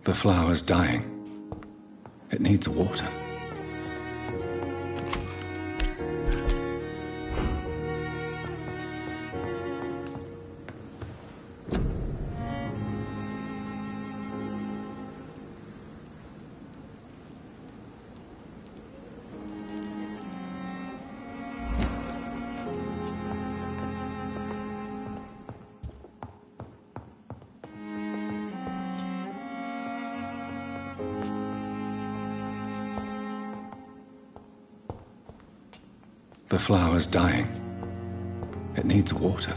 The flower's dying. It needs water. The flower's dying. It needs water.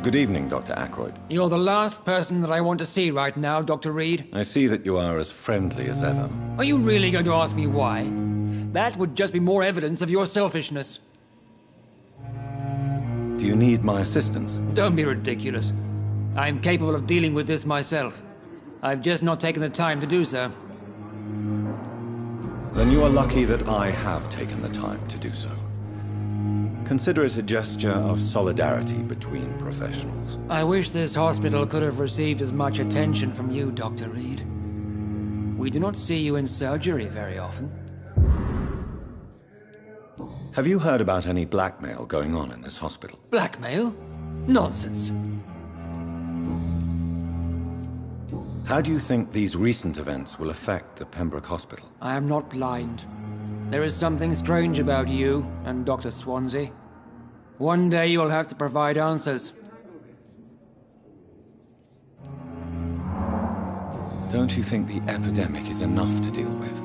Good evening, Dr. Ackroyd. You're the last person that I want to see right now, Dr. Reed. I see that you are as friendly as ever. Are you really going to ask me why? That would just be more evidence of your selfishness. Do you need my assistance? Don't be ridiculous. I'm capable of dealing with this myself. I've just not taken the time to do so. Then you are lucky that I have taken the time to do so. Consider it a gesture of solidarity between professionals. I wish this hospital could have received as much attention from you, Dr. Reed. We do not see you in surgery very often. Have you heard about any blackmail going on in this hospital? Blackmail? Nonsense. How do you think these recent events will affect the Pembroke Hospital? I am not blind. There is something strange about you and Dr. Swansea. One day you'll have to provide answers. Don't you think the epidemic is enough to deal with,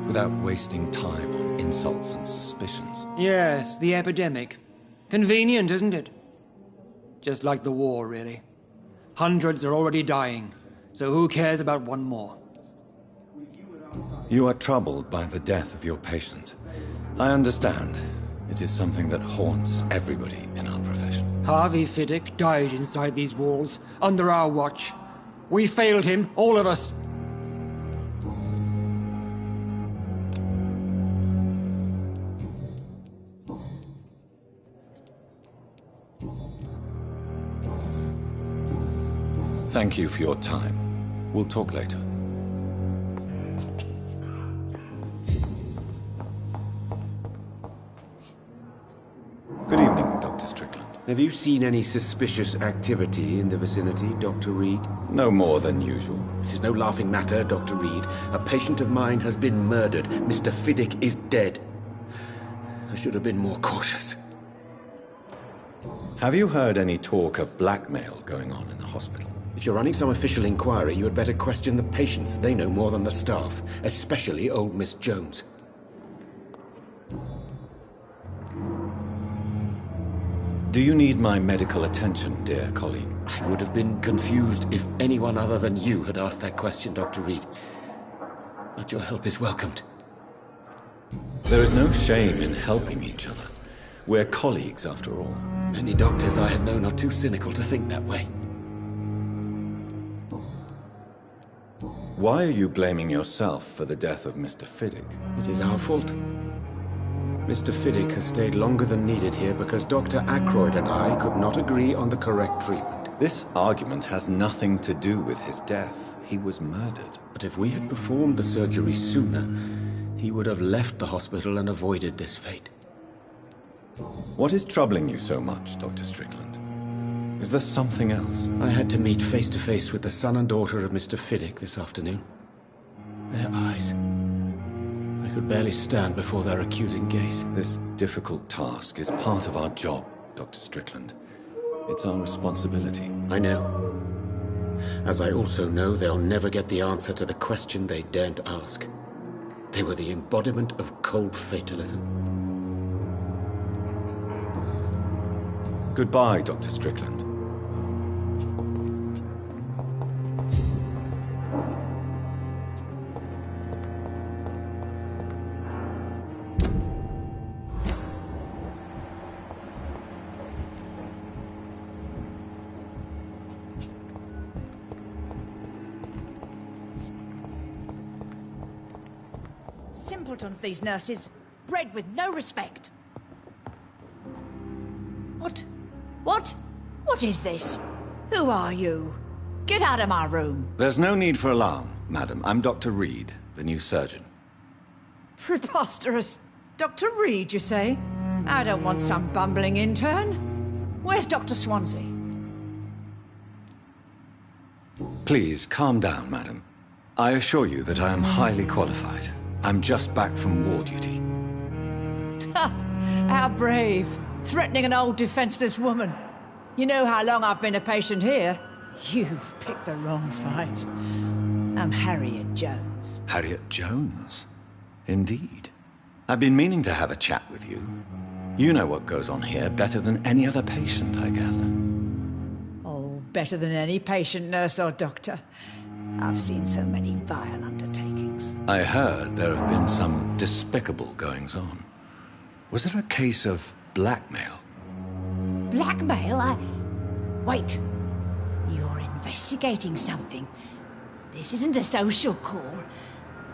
without wasting time on insults and suspicions? Yes, the epidemic. Convenient, isn't it? Just like the war, really. Hundreds are already dying, so who cares about one more? You are troubled by the death of your patient. I understand. It is something that haunts everybody in our profession. Harvey Fiddick died inside these walls, under our watch. We failed him, all of us. Thank you for your time. We'll talk later. Good evening, Dr. Strickland. Have you seen any suspicious activity in the vicinity, Dr. Reed? No more than usual. This is no laughing matter, Dr. Reed. A patient of mine has been murdered. Mr. Fiddick is dead. I should have been more cautious. Have you heard any talk of blackmail going on in the hospital? If you're running some official inquiry, you had better question the patients. They know more than the staff, especially old Miss Jones. Do you need my medical attention, dear colleague? I would have been confused if anyone other than you had asked that question, Dr. Reed. But your help is welcomed. There is no shame in helping each other. We're colleagues, after all. Many doctors I have known are too cynical to think that way. Why are you blaming yourself for the death of Mr. Fiddick? It is our fault. Mr. Fiddick has stayed longer than needed here because Dr. Ackroyd and I could not agree on the correct treatment. This argument has nothing to do with his death. He was murdered. But if we had performed the surgery sooner, he would have left the hospital and avoided this fate. What is troubling you so much, Dr. Strickland? Is there something else? I had to meet face to face with the son and daughter of Mr. Fiddick this afternoon. Their eyes. I could barely stand before their accusing gaze. This difficult task is part of our job, Dr. Strickland. It's our responsibility. I know. As I also know they'll never get the answer to the question they daren't ask. They were the embodiment of cold fatalism. Goodbye, Dr. Strickland. Simpletons, these nurses. Bred with no respect. What? What is this? Who are you? Get out of my room. There's no need for alarm, madam. I'm Dr. Reed, the new surgeon. Preposterous. Dr. Reed, you say? I don't want some bumbling intern. Where's Dr. Swansea? Please, calm down, madam. I assure you that I am highly qualified. I'm just back from war duty. How brave. Threatening an old defenseless woman. You know how long I've been a patient here. You've picked the wrong fight. I'm Harriet Jones. Harriet Jones? Indeed. I've been meaning to have a chat with you. You know what goes on here better than any other patient, I gather. Oh, better than any patient, nurse or doctor. I've seen so many vile undertakings. I heard there have been some despicable goings-on. Was there a case of blackmail? Blackmail? Wait. You're investigating something. This isn't a social call.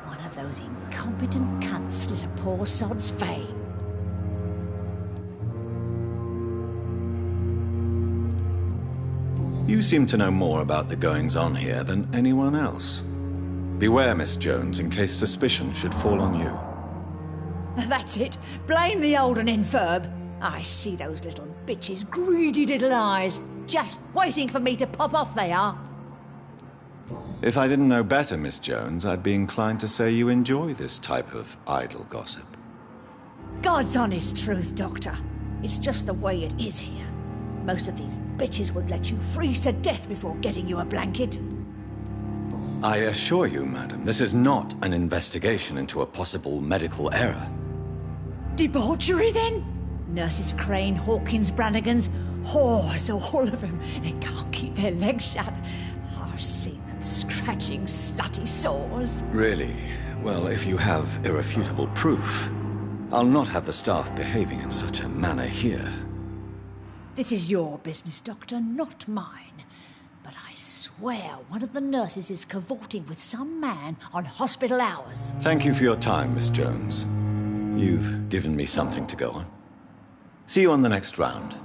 One of those incompetent cunts slit a poor sod's vein. You seem to know more about the goings-on here than anyone else. Beware, Miss Jones, in case suspicion should fall on you. That's it. Blame the old and infirm. I see those little bitches' greedy little eyes. Just waiting for me to pop off, they are. If I didn't know better, Miss Jones, I'd be inclined to say you enjoy this type of idle gossip. God's honest truth, Doctor. It's just the way it is here. Most of these bitches would let you freeze to death before getting you a blanket. I assure you, madam, this is not an investigation into a possible medical error. Debauchery, then? Nurses Crane, Hawkins, Brannigans, whores, all of them. They can't keep their legs shut. I've seen them scratching slutty sores. Really? Well, if you have irrefutable proof, I'll not have the staff behaving in such a manner here. This is your business, Doctor, not mine. But I swear one of the nurses is cavorting with some man on hospital hours. Thank you for your time, Miss Jones. You've given me something to go on. See you on the next round.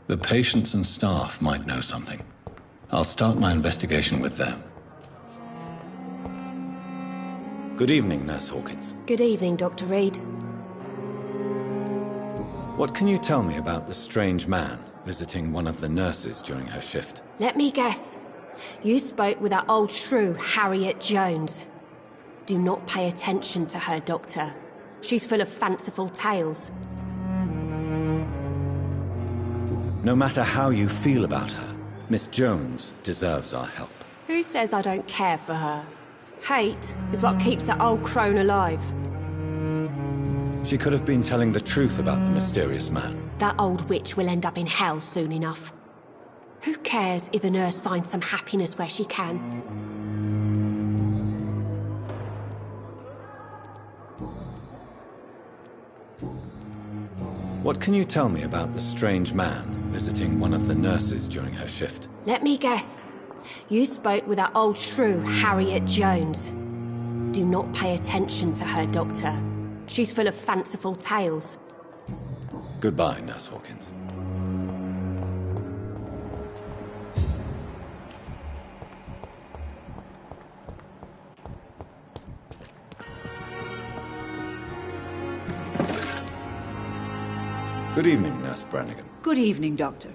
The patients and staff might know something. I'll start my investigation with them. Good evening, Nurse Hawkins. Good evening, Dr. Reed. What can you tell me about the strange man visiting one of the nurses during her shift? Let me guess. You spoke with that old shrew, Harriet Jones. Do not pay attention to her, Doctor. She's full of fanciful tales. No matter how you feel about her, Miss Jones deserves our help. Who says I don't care for her? Hate is what keeps that old crone alive. She could have been telling the truth about the mysterious man. That old witch will end up in hell soon enough. Who cares if a nurse finds some happiness where she can? What can you tell me about the strange man visiting one of the nurses during her shift? Let me guess. You spoke with that old shrew, Harriet Jones. Do not pay attention to her, Doctor. She's full of fanciful tales. Goodbye, Nurse Hawkins. Good evening, Nurse Brannigan. Good evening, Doctor.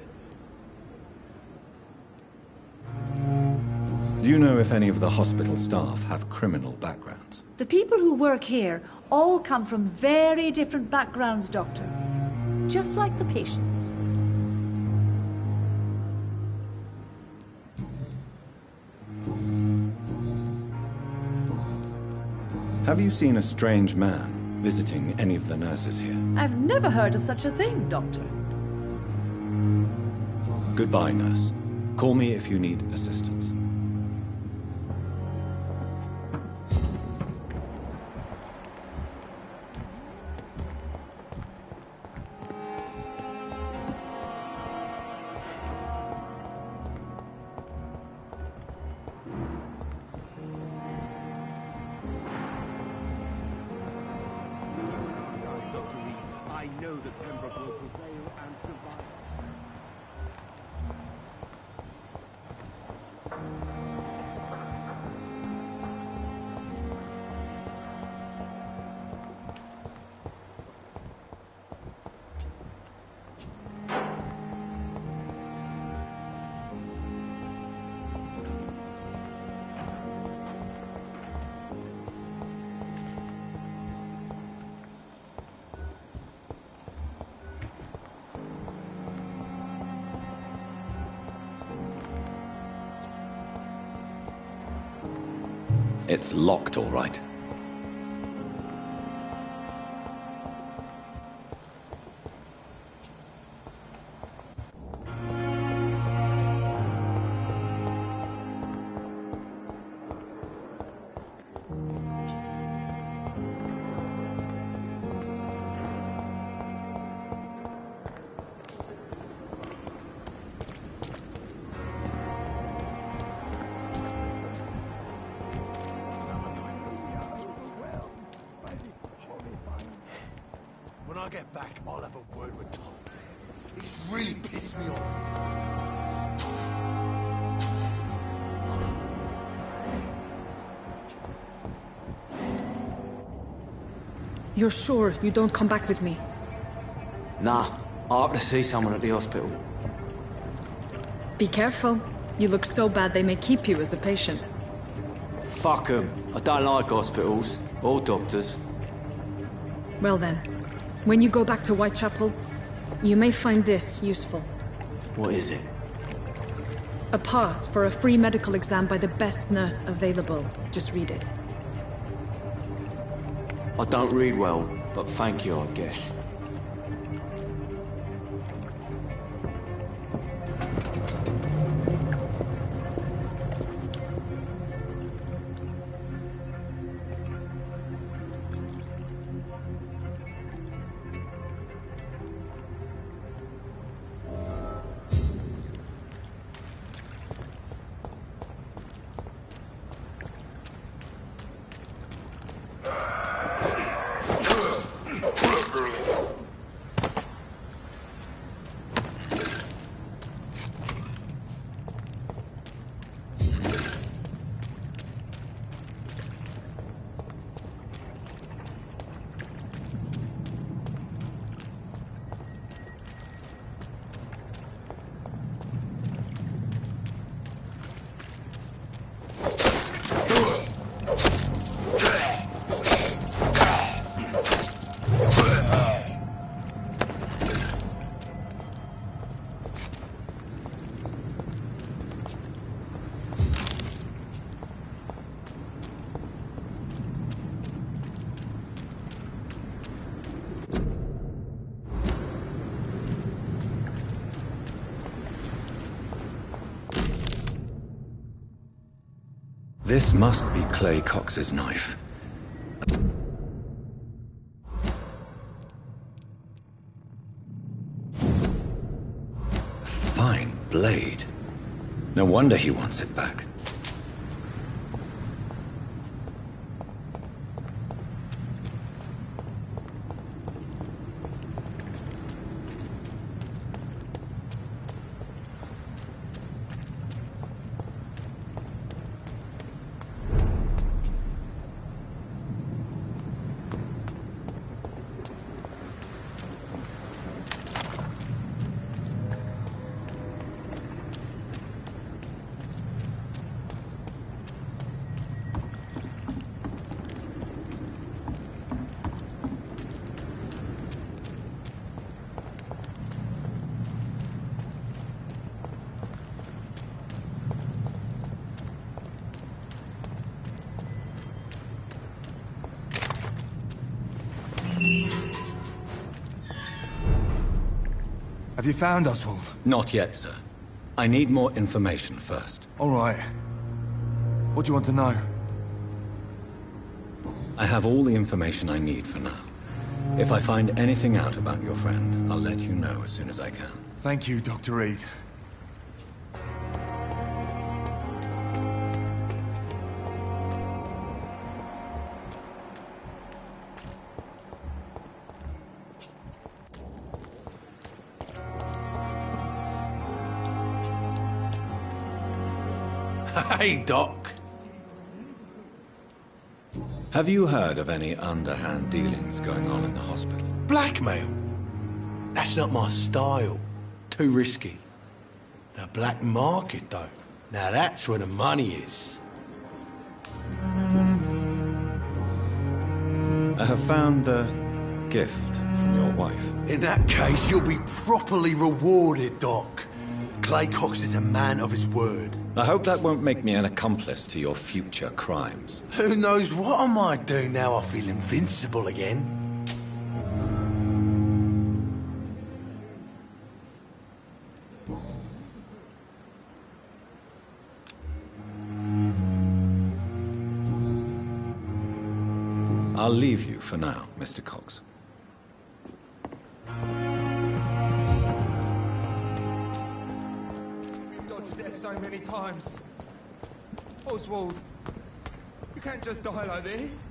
Do you know if any of the hospital staff have criminal backgrounds? The people who work here all come from very different backgrounds, Doctor. Just like the patients. Have you seen a strange man visiting any of the nurses here? I've never heard of such a thing, Doctor. Goodbye, nurse. Call me if you need assistance. It's locked, all right. When I get back, I'll have a word with Tom. He's really pissed me off. You're sure you don't come back with me? Nah, I have to see someone at the hospital. Be careful. You look so bad they may keep you as a patient. Fuck 'em. I don't like hospitals, or doctors. Well then, when you go back to Whitechapel, you may find this useful. What is it? A pass for a free medical exam by the best nurse available. Just read it. I don't read well, but thank you, I guess. This must be Clay Cox's knife. Fine blade. No wonder he wants it back. Have you found Oswald? Not yet, sir. I need more information first. All right. What do you want to know? I have all the information I need for now. If I find anything out about your friend, I'll let you know as soon as I can. Thank you, Dr. Reed. Hey, Doc. Have you heard of any underhand dealings going on in the hospital? Blackmail? That's not my style. Too risky. The black market, though. Now that's where the money is. I have found a gift from your wife. In that case, you'll be properly rewarded, Doc. Clay Cox is a man of his word. I hope that won't make me an accomplice to your future crimes. Who knows what I might do now I feel invincible again? I'll leave you for now, Mr. Cox. So many times. Oswald, you can't just die like this.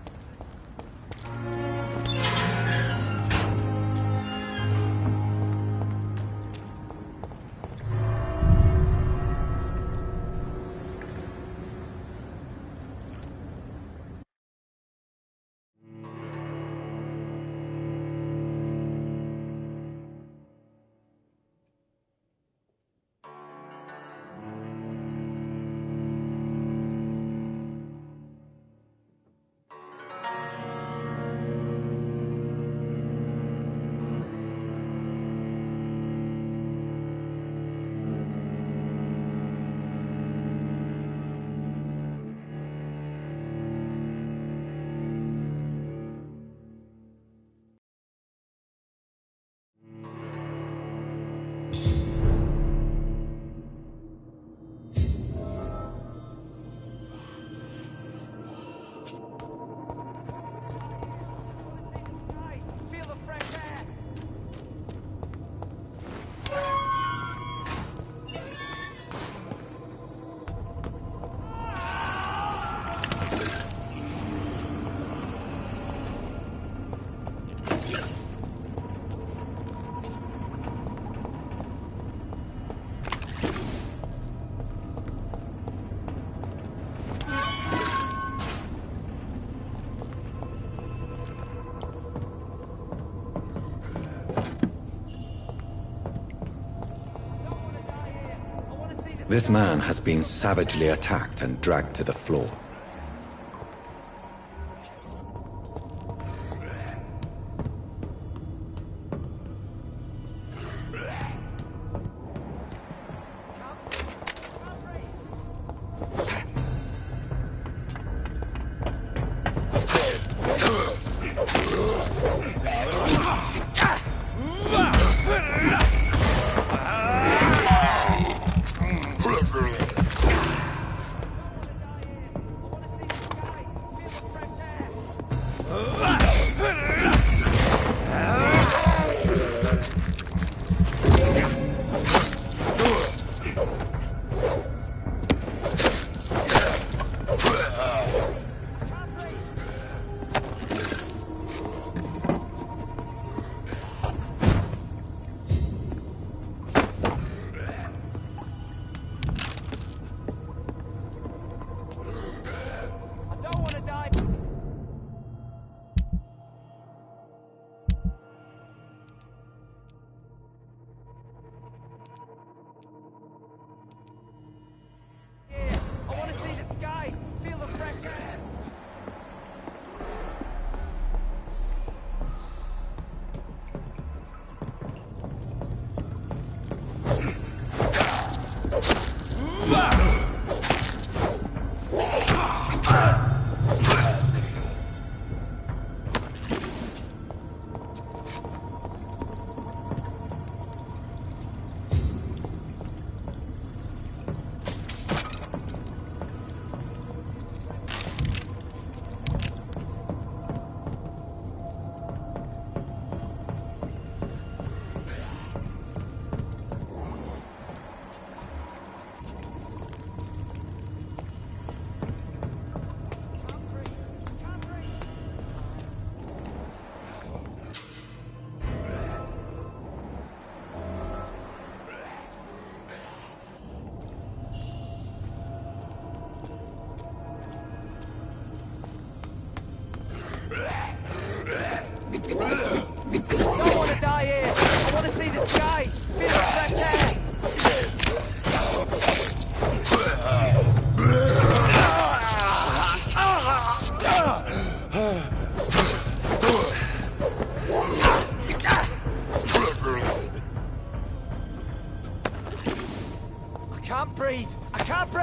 This man has been savagely attacked and dragged to the floor.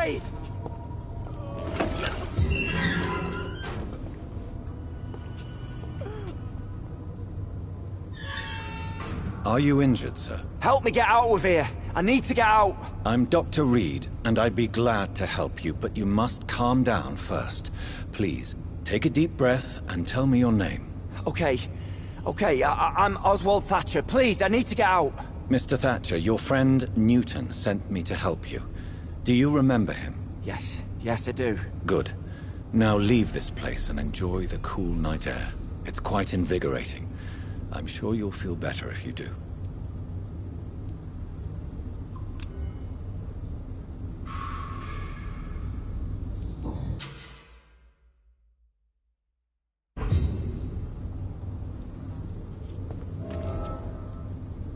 breathe! Are you injured, sir? Help me get out of here! I need to get out! I'm Dr. Reed, and I'd be glad to help you, but you must calm down first. Please, take a deep breath and tell me your name. Okay. I'm Oswald Thatcher. Please, I need to get out. Mr. Thatcher, your friend Newton sent me to help you. Do you remember him? Yes, I do. Good. Now leave this place and enjoy the cool night air. It's quite invigorating. I'm sure you'll feel better if you do.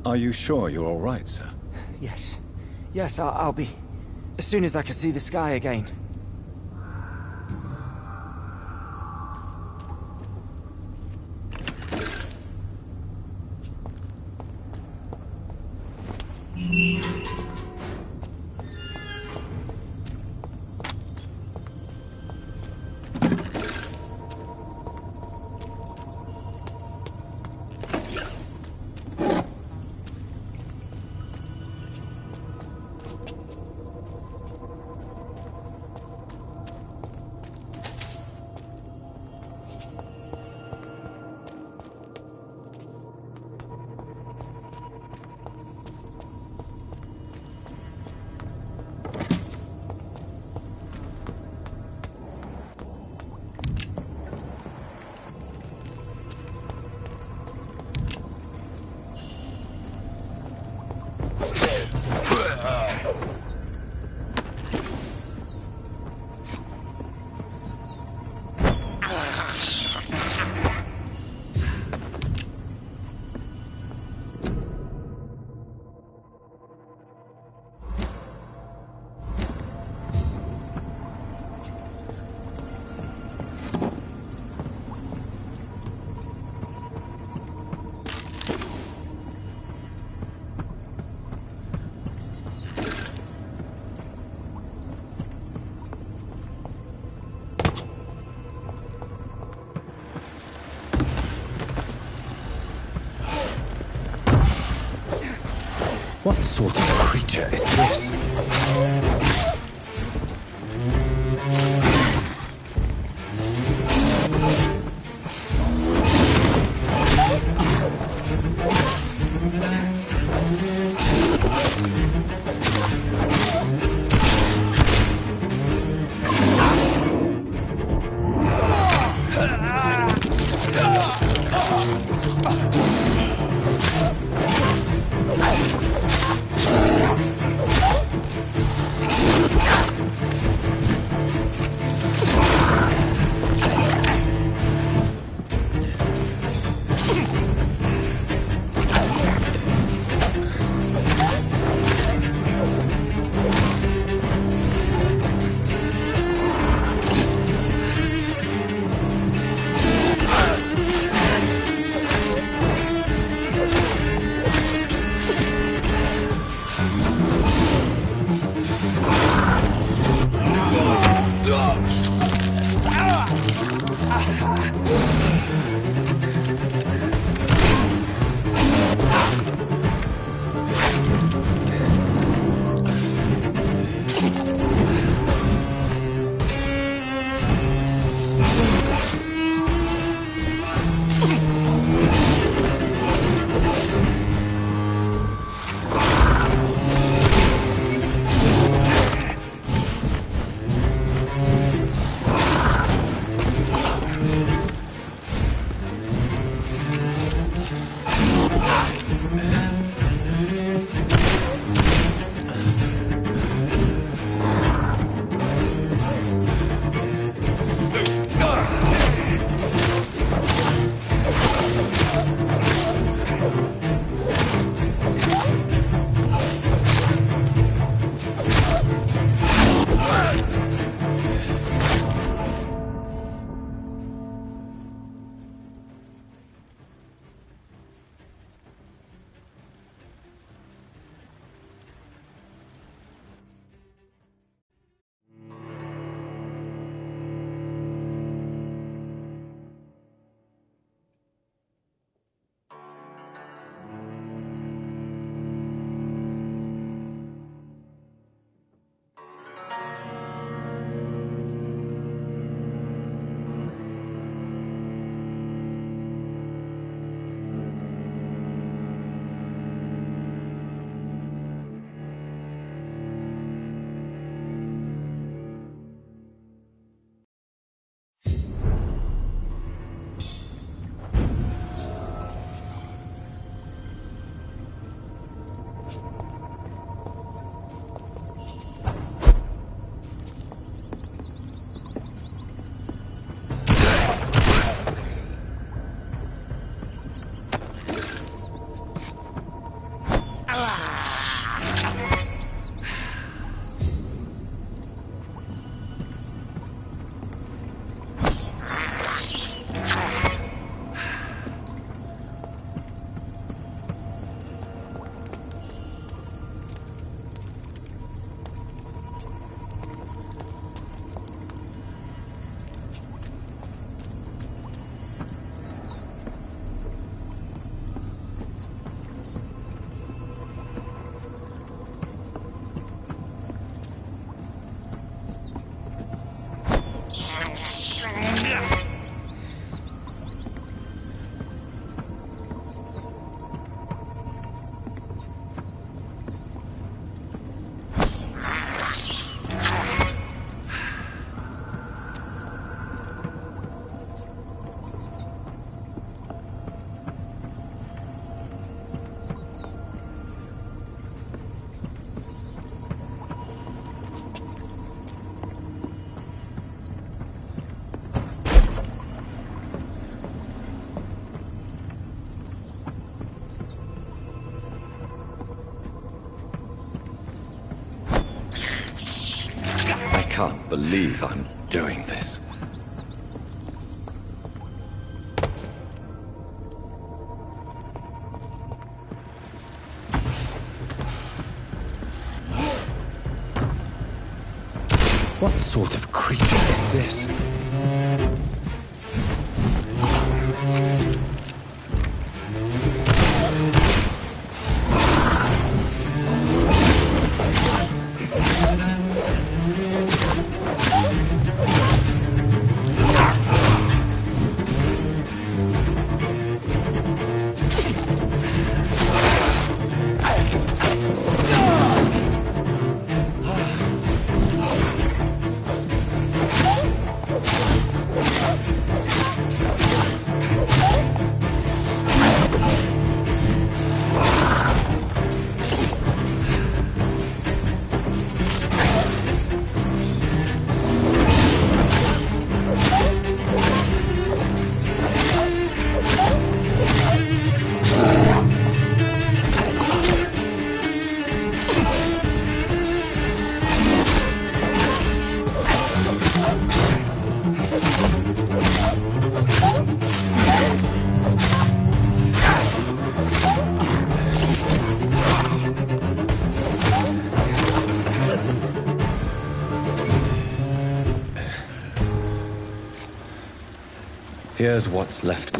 Are you sure you're all right, sir? Yes, I'll be... as soon as I can see the sky again. What sort of creature is this? can't believe I'm doing this. What sort of creature is this? Here's what's left.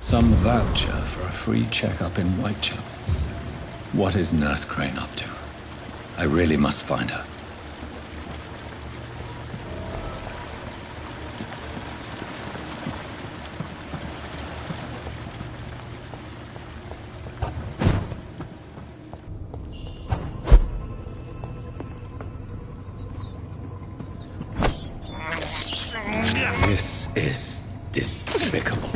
Some voucher for a free checkup in Whitechapel. What is Nurse Crane up to? I really must find her. This is despicable.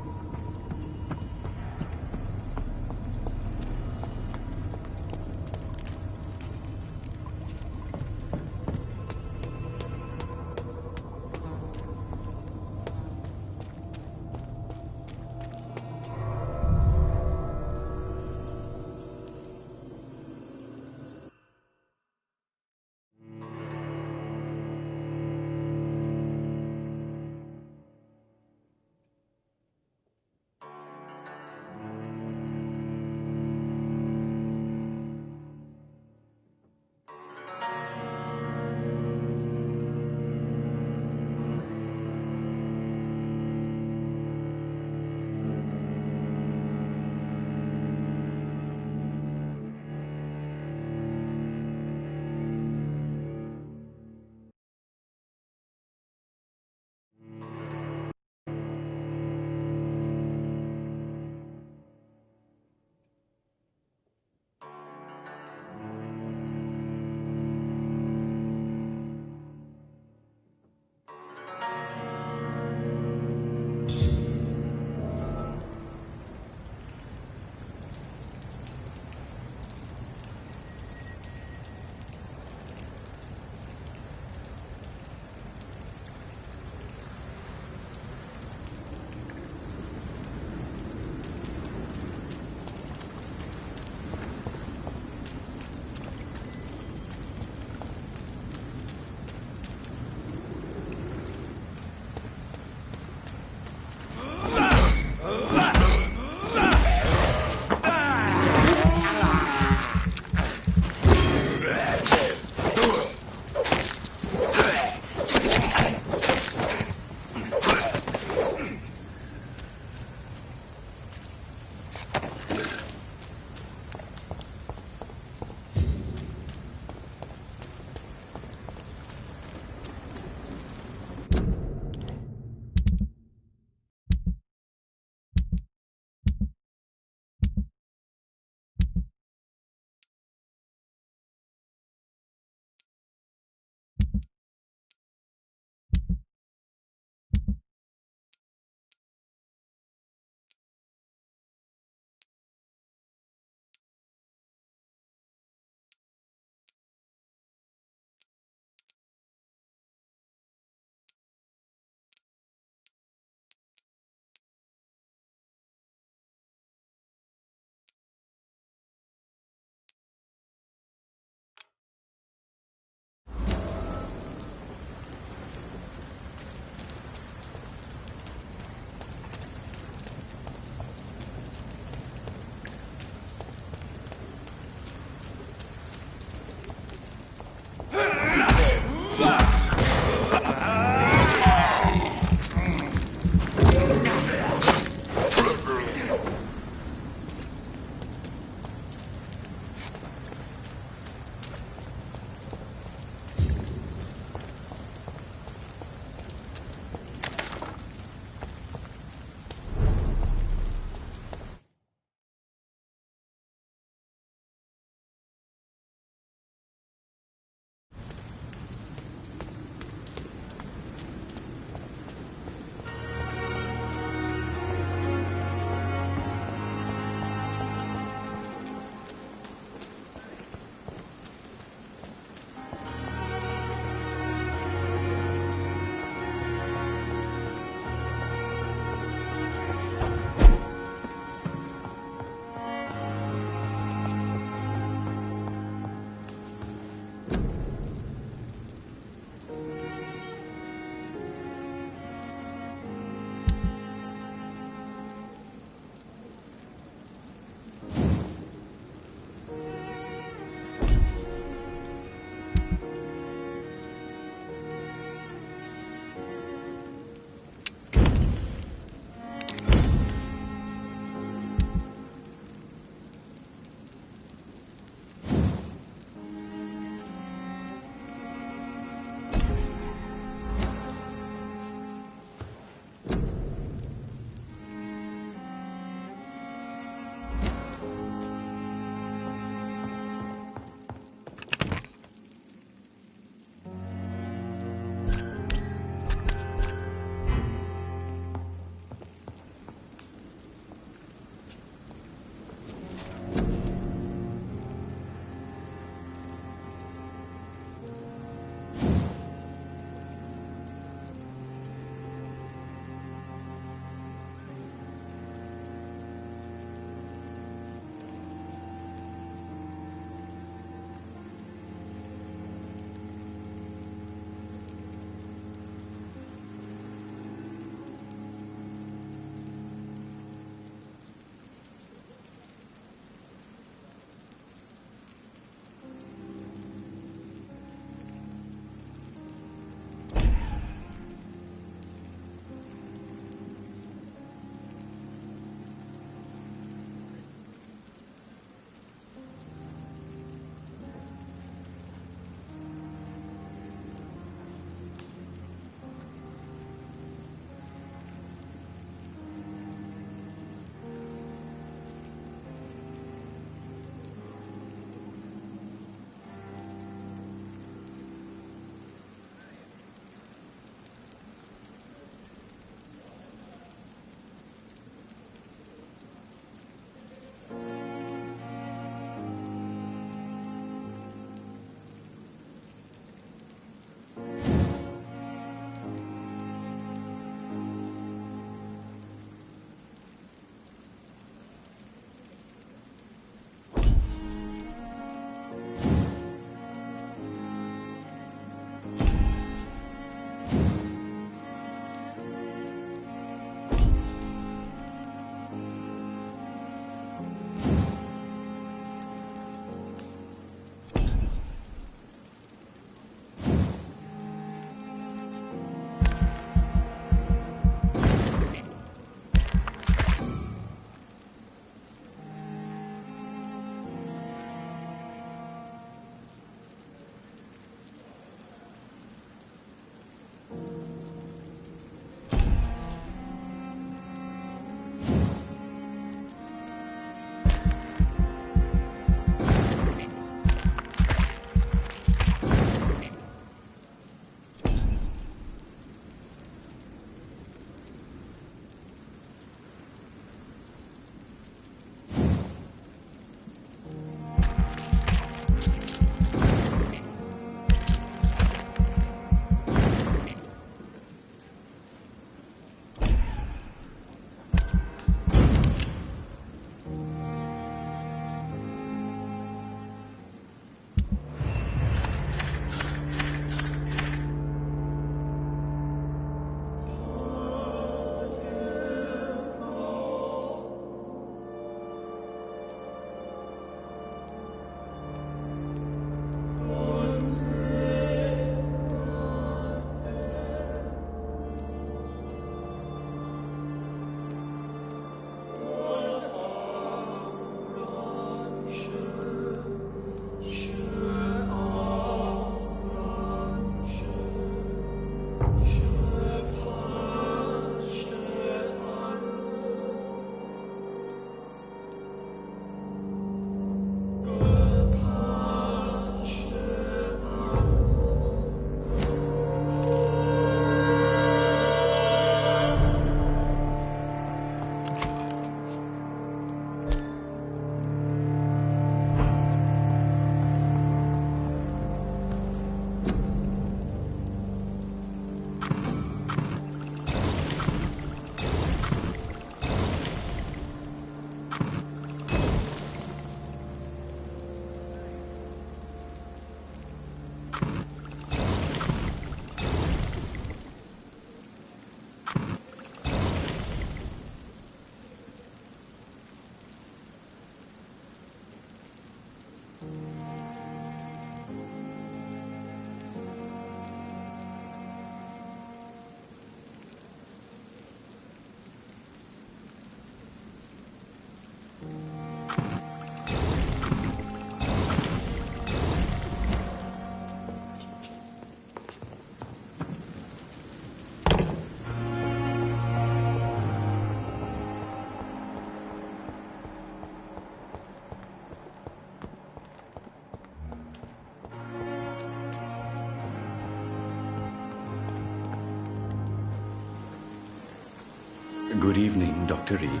Good evening, Dr. Reed.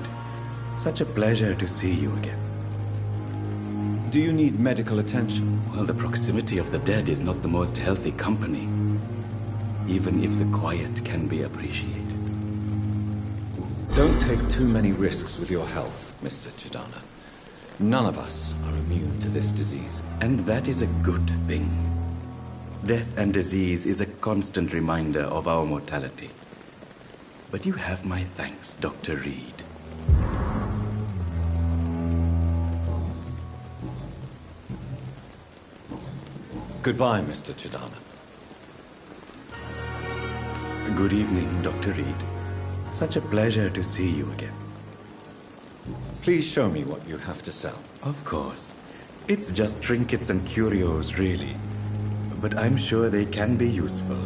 Such a pleasure to see you again. Do you need medical attention? Well, the proximity of the dead is not the most healthy company, even if the quiet can be appreciated. Don't take too many risks with your health, Mr. Chidana. None of us are immune to this disease, and that is a good thing. Death and disease is a constant reminder of our mortality. But you have my thanks, Dr. Reed. Goodbye, Mr. Chidana. Good evening, Dr. Reed. Such a pleasure to see you again. Please show me what you have to sell. Of course. It's just trinkets and curios, really. But I'm sure they can be useful.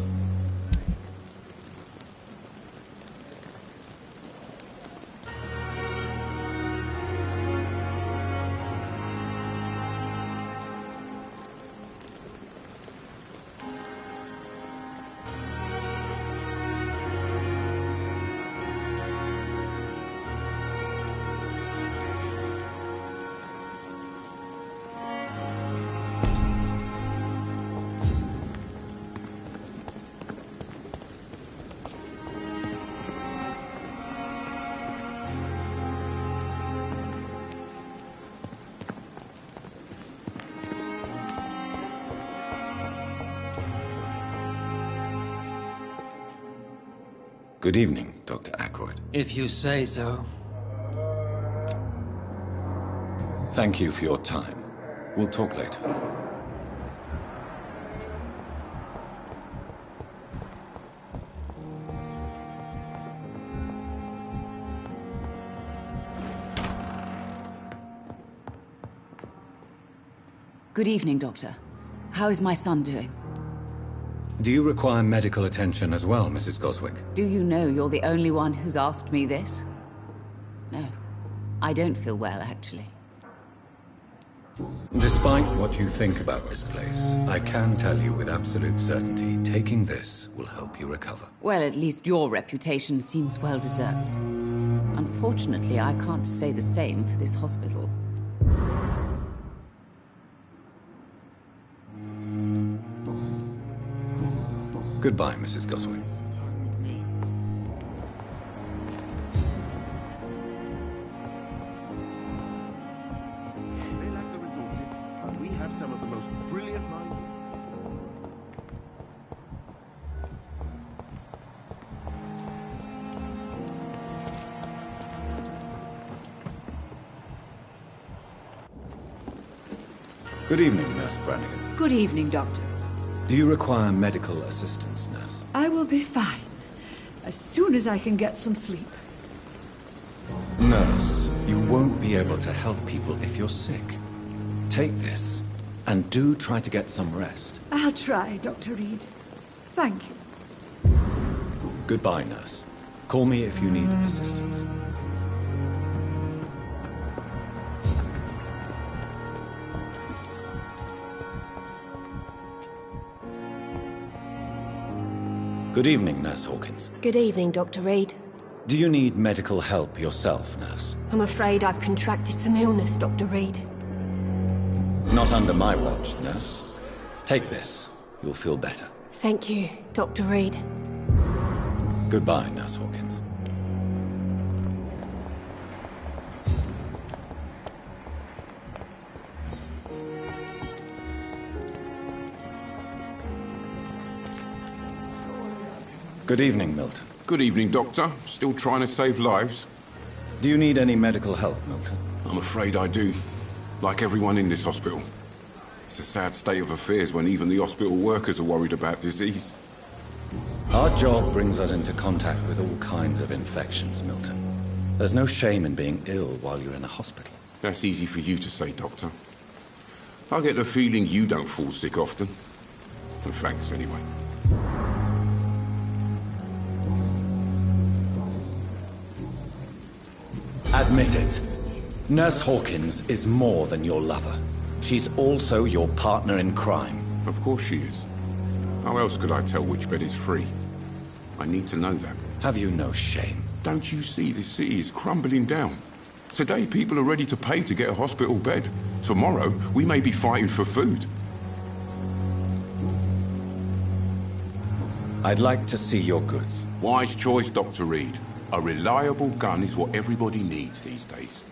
Good evening, Dr. Ackroyd. If you say so. Thank you for your time. We'll talk later. Good evening, Doctor. How is my son doing? Do you require medical attention as well, Mrs. Goswick? Do you know you're the only one who's asked me this? No, I don't feel well, actually. Despite what you think about this place, I can tell you with absolute certainty, taking this will help you recover. Well, at least your reputation seems well deserved. Unfortunately, I can't say the same for this hospital. Goodbye, Mrs. Goswick. They lack the resources, but we have some of the most brilliant minds. Good evening, Nurse Brannigan. Good evening, Doctor. Do you require medical assistance, nurse? I will be fine. As soon as I can get some sleep. Nurse, you won't be able to help people if you're sick. Take this, and do try to get some rest. I'll try, Dr. Reed. Thank you. Goodbye, nurse. Call me if you need assistance. Good evening, Nurse Hawkins. Good evening, Dr. Reed. Do you need medical help yourself, nurse? I'm afraid I've contracted some illness, Dr. Reed. Not under my watch, nurse. Take this. You'll feel better. Thank you, Dr. Reed. Goodbye, Nurse Hawkins. Good evening, Milton. Good evening, Doctor. Still trying to save lives? Do you need any medical help, Milton? I'm afraid I do. Like everyone in this hospital. It's a sad state of affairs when even the hospital workers are worried about disease. Our job brings us into contact with all kinds of infections, Milton. There's no shame in being ill while you're in a hospital. That's easy for you to say, Doctor. I get the feeling you don't fall sick often. And thanks, anyway. Admit it. Nurse Hawkins is more than your lover. She's also your partner in crime. Of course she is. How else could I tell which bed is free? I need to know that. Have you no shame? Don't you see this city is crumbling down? Today, people are ready to pay to get a hospital bed. Tomorrow, we may be fighting for food. I'd like to see your goods. Wise choice, Dr. Reed. A reliable gun is what everybody needs these days.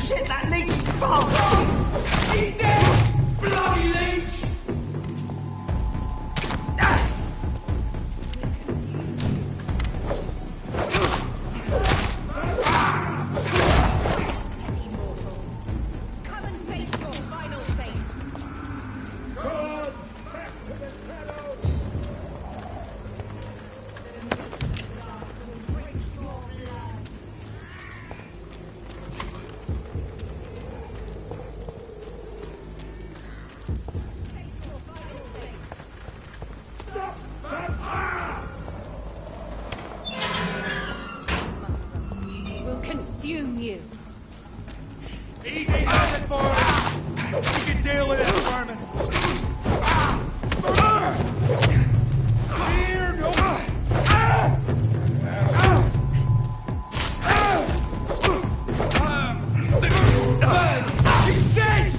Shit, that leech is fast! He's dead! Bloody leech! Consume you. Easy nothing for him. We can deal with it, Vermin. Here, no. He's dead!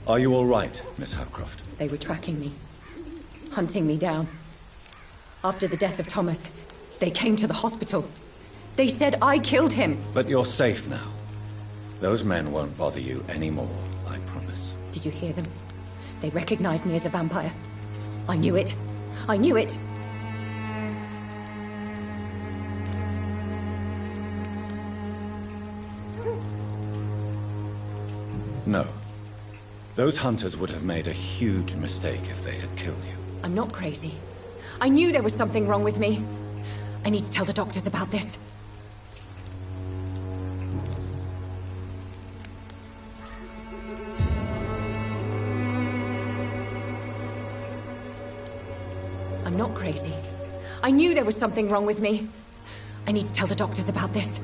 Are you all right, Miss Hapcroft? They were tracking me, hunting me down. After the death of Thomas, they came to the hospital. They said I killed him. But you're safe now. Those men won't bother you anymore, I promise. Did you hear them? They recognized me as a vampire. I knew it. I knew it. No. Those hunters would have made a huge mistake if they had killed you. I'm not crazy. I knew there was something wrong with me. I need to tell the doctors about this. I'm not crazy. I knew there was something wrong with me. I need to tell the doctors about this.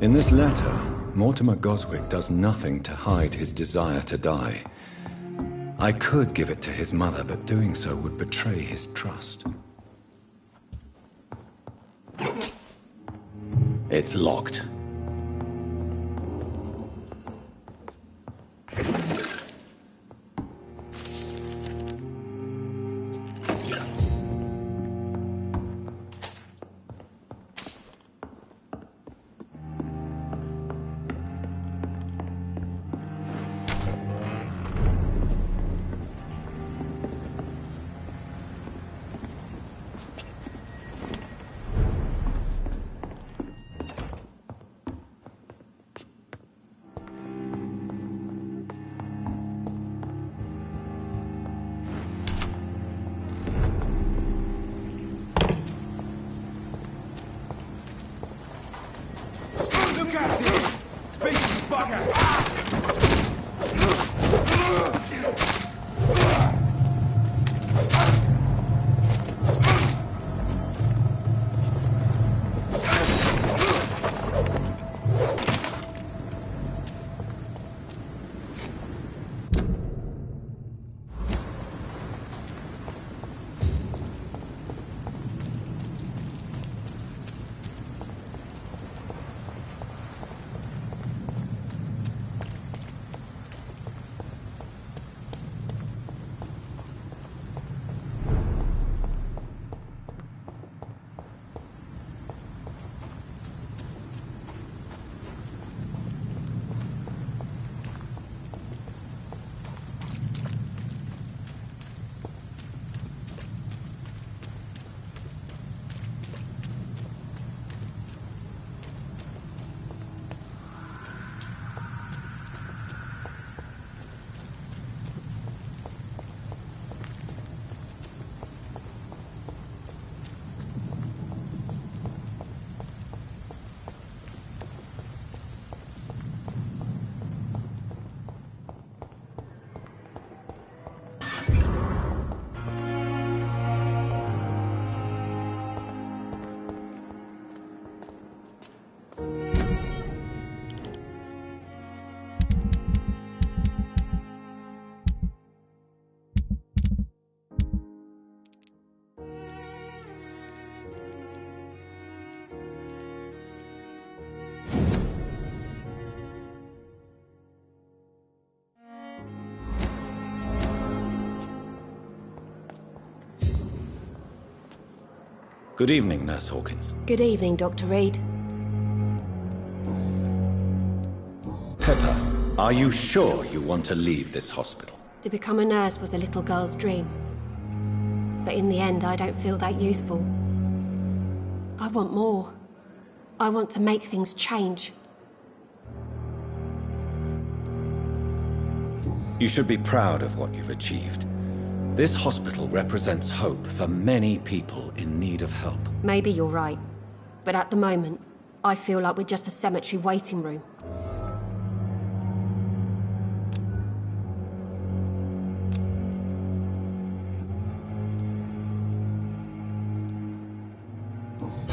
In this letter, Mortimer Goswick does nothing to hide his desire to die. I could give it to his mother, but doing so would betray his trust. It's locked. That's it! Vicious bugger! Good evening, Nurse Hawkins. Good evening, Dr. Reed. Pepper, are you sure you want to leave this hospital? To become a nurse was a little girl's dream. But in the end, I don't feel that useful. I want more. I want to make things change. You should be proud of what you've achieved. This hospital represents hope for many people in need of help. Maybe you're right. But at the moment, I feel like we're just a cemetery waiting room.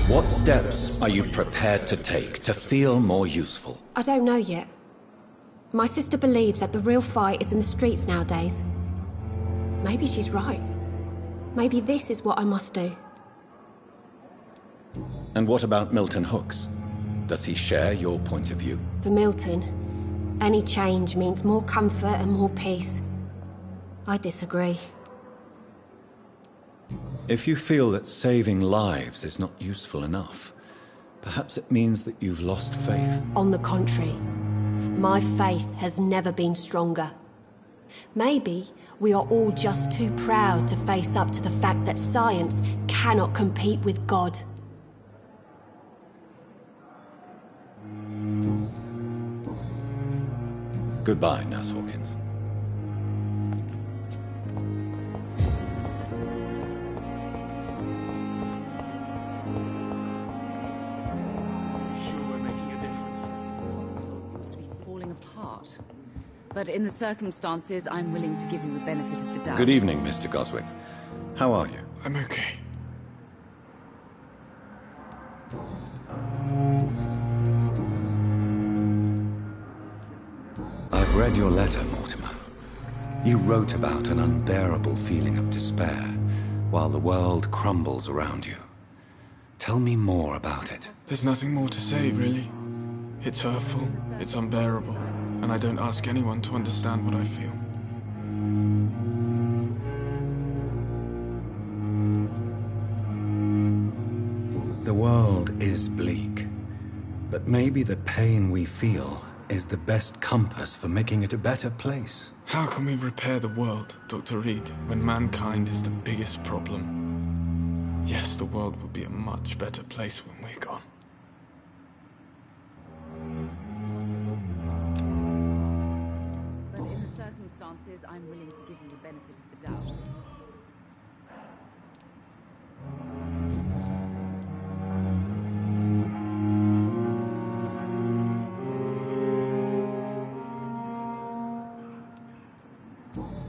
What steps are you prepared to take to feel more useful? I don't know yet. My sister believes that the real fight is in the streets nowadays. Maybe she's right. Maybe this is what I must do. And what about Milton Hooks? Does he share your point of view? For Milton, any change means more comfort and more peace. I disagree. If you feel that saving lives is not useful enough, perhaps it means that you've lost faith. On the contrary, my faith has never been stronger. Maybe we are all just too proud to face up to the fact that science cannot compete with God. Goodbye, Nurse Hawkins. Sure we're making a difference. The hospital seems to be falling apart. But in the circumstances, I'm willing to give you the benefit of the doubt. Good evening, Mr. Goswick. How are you? I'm okay. I've read your letter, Mortimer. You wrote about an unbearable feeling of despair while the world crumbles around you. Tell me more about it. There's nothing more to say, really. It's hurtful, it's unbearable, and I don't ask anyone to understand what I feel. The world is bleak, but maybe the pain we feel is the best compass for making it a better place. How can we repair the world, Dr. Reed, when mankind is the biggest problem? Yes, the world will be a much better place when we're gone. But in the circumstances, I'm willing to give you the benefit of the doubt.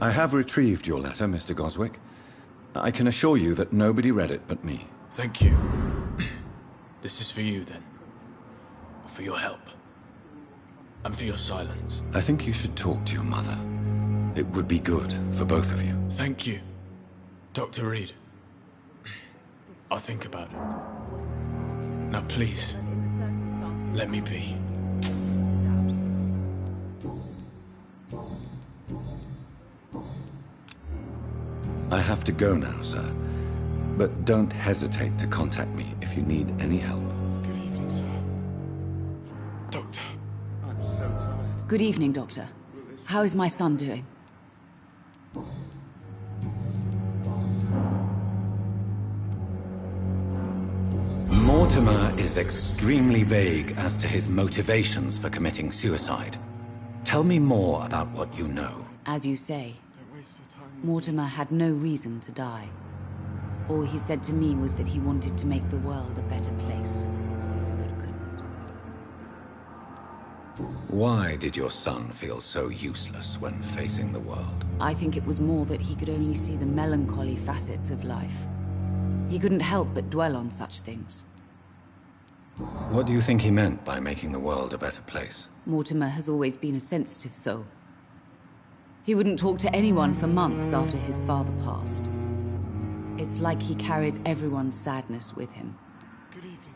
I have retrieved your letter, Mr. Goswick. I can assure you that nobody read it but me. Thank you. This is for you, then. For your help. And for your silence. I think you should talk to your mother. It would be good for both of you. Thank you, Dr. Reed. I'll think about it. Now please, let me be. I have to go now, sir. But don't hesitate to contact me if you need any help. Good evening, sir. Doctor. I'm so tired. Good evening, Doctor. How is my son doing? Mortimer is extremely vague as to his motivations for committing suicide. Tell me more about what you know. As you say, Mortimer had no reason to die. All he said to me was that he wanted to make the world a better place, but couldn't. Why did your son feel so useless when facing the world? I think it was more that he could only see the melancholy facets of life. He couldn't help but dwell on such things. What do you think he meant by making the world a better place? Mortimer has always been a sensitive soul. He wouldn't talk to anyone for months after his father passed. It's like he carries everyone's sadness with him. Good evening,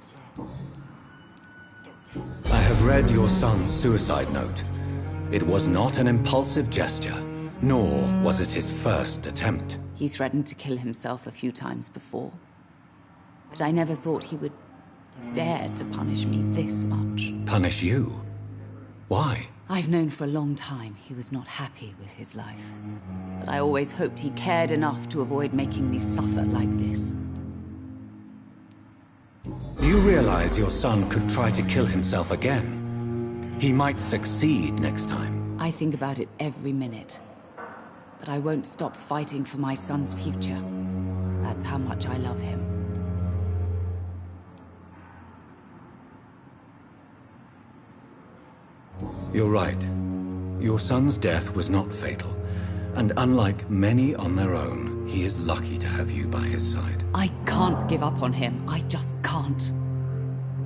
sir. I have read your son's suicide note. It was not an impulsive gesture, nor was it his first attempt. He threatened to kill himself a few times before. But I never thought he would dare to punish me this much. Punish you? Why? I've known for a long time he was not happy with his life. But I always hoped he cared enough to avoid making me suffer like this. Do you realize your son could try to kill himself again? He might succeed next time. I think about it every minute. But I won't stop fighting for my son's future. That's how much I love him. You're right. Your son's death was not fatal. And unlike many on their own, he is lucky to have you by his side. I can't give up on him. I just can't.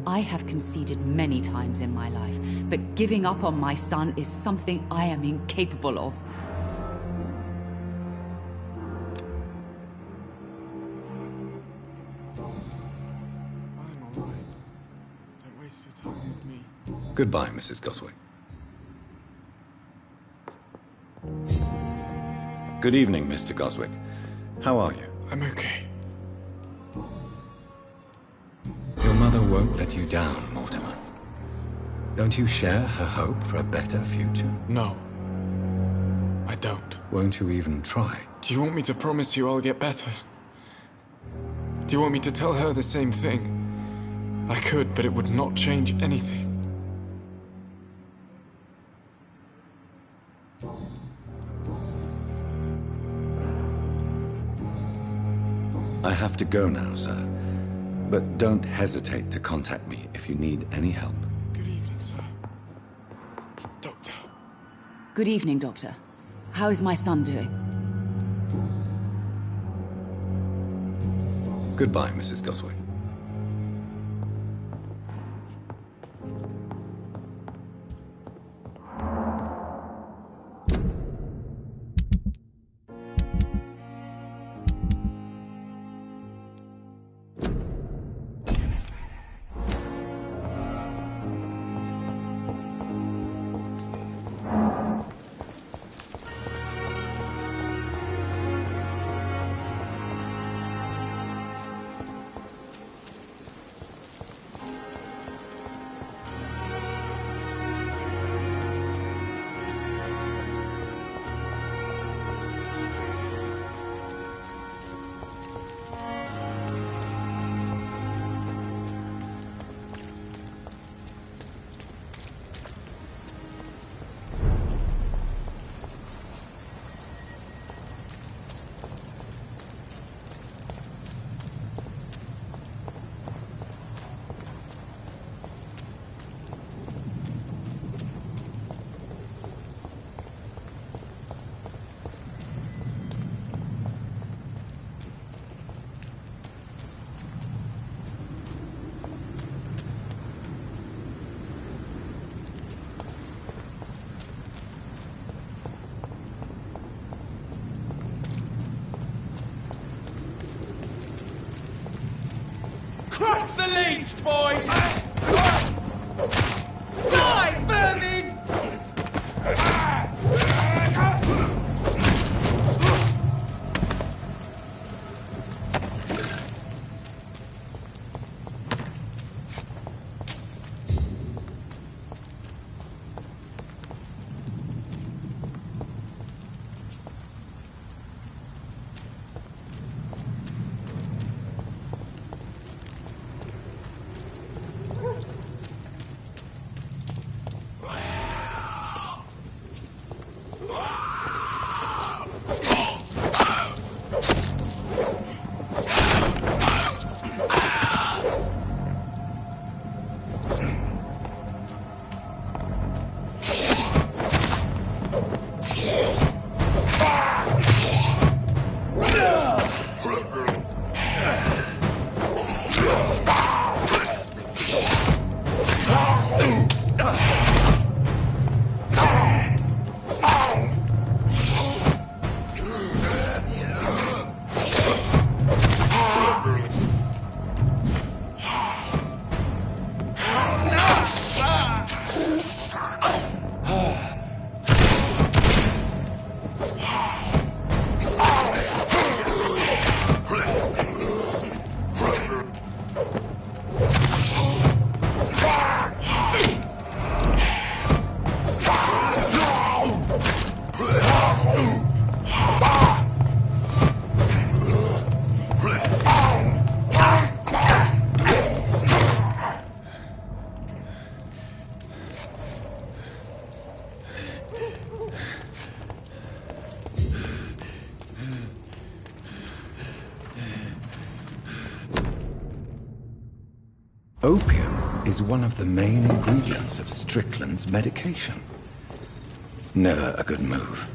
I have conceded many times in my life, but giving up on my son is something I am incapable of. I'm all right. Don't waste your time with me. Goodbye, Mrs. Goswick. Good evening, Mr. Goswick. How are you? I'm okay. Your mother won't let you down, Mortimer. Don't you share her hope for a better future? No. I don't. Won't you even try? Do you want me to promise you I'll get better? Do you want me to tell her the same thing? I could, but it would not change anything. I have to go now, sir. But don't hesitate to contact me if you need any help. Good evening, sir. Doctor. Good evening, Doctor. How is my son doing? Goodbye, Mrs. Goswick. Watch the leech, boys! Die, vermin! Opium is one of the main ingredients of Strickland's medication. Never a good move.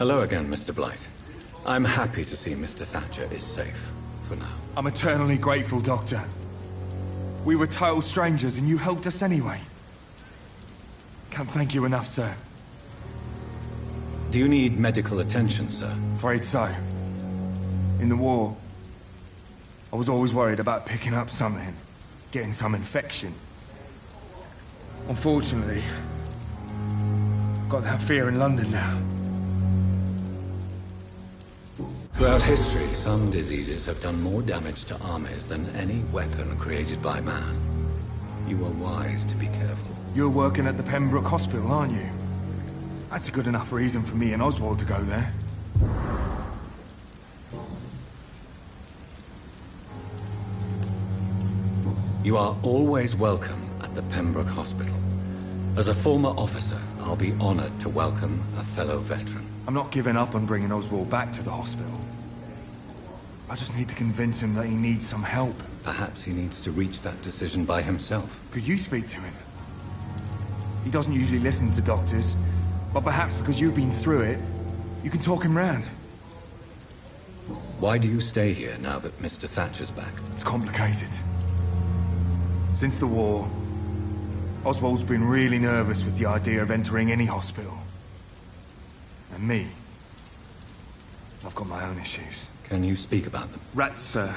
Hello again, Mr. Blight. I'm happy to see Mr. Thatcher is safe, for now. I'm eternally grateful, Doctor. We were total strangers and you helped us anyway. Can't thank you enough, sir. Do you need medical attention, sir? Afraid so. In the war, I was always worried about picking up something, getting some infection. Unfortunately, got that fear in London now. Throughout history, some diseases have done more damage to armies than any weapon created by man. You are wise to be careful. You're working at the Pembroke Hospital, aren't you? That's a good enough reason for me and Oswald to go there. You are always welcome at the Pembroke Hospital. As a former officer, I'll be honored to welcome a fellow veteran. I'm not giving up on bringing Oswald back to the hospital. I just need to convince him that he needs some help. Perhaps he needs to reach that decision by himself. Could you speak to him? He doesn't usually listen to doctors, but perhaps because you've been through it, you can talk him round. Why do you stay here now that Mr. Thatcher's back? It's complicated. Since the war, Oswald's been really nervous with the idea of entering any hospital. And me, I've got my own issues. Can you speak about them? Rats, sir.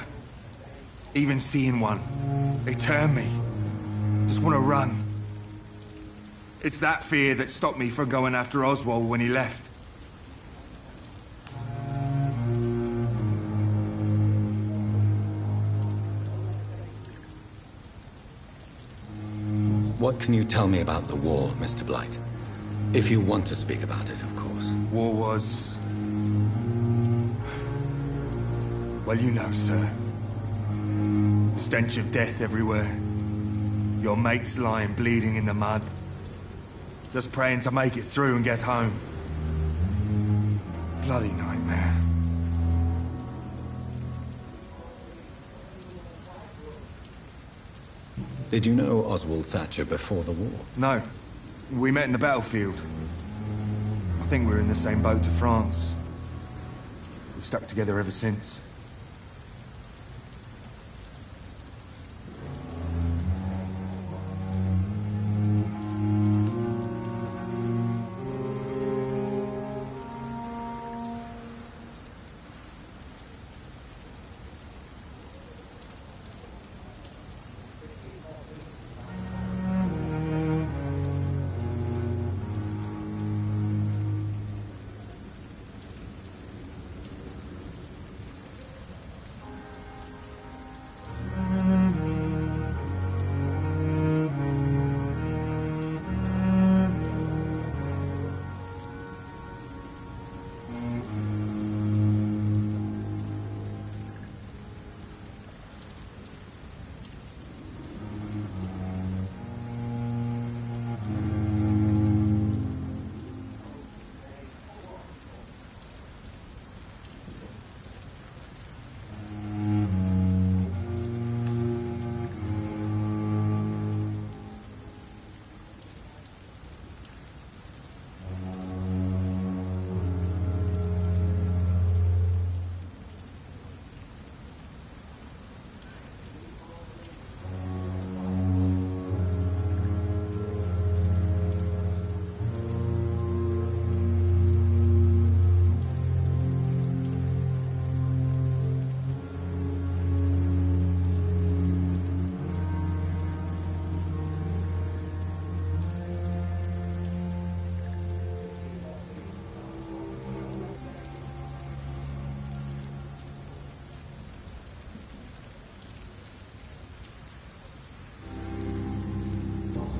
Even seeing one, they turn me. Just want to run. It's that fear that stopped me from going after Oswald when he left. What can you tell me about the war, Mr. Blight? If you want to speak about it, of course. War was... well, you know, sir. The stench of death everywhere. Your mates lying bleeding in the mud. Just praying to make it through and get home. Bloody nightmare. Did you know Oswald Thatcher before the war? No. We met in the battlefield. I think we were in the same boat to France. We've stuck together ever since.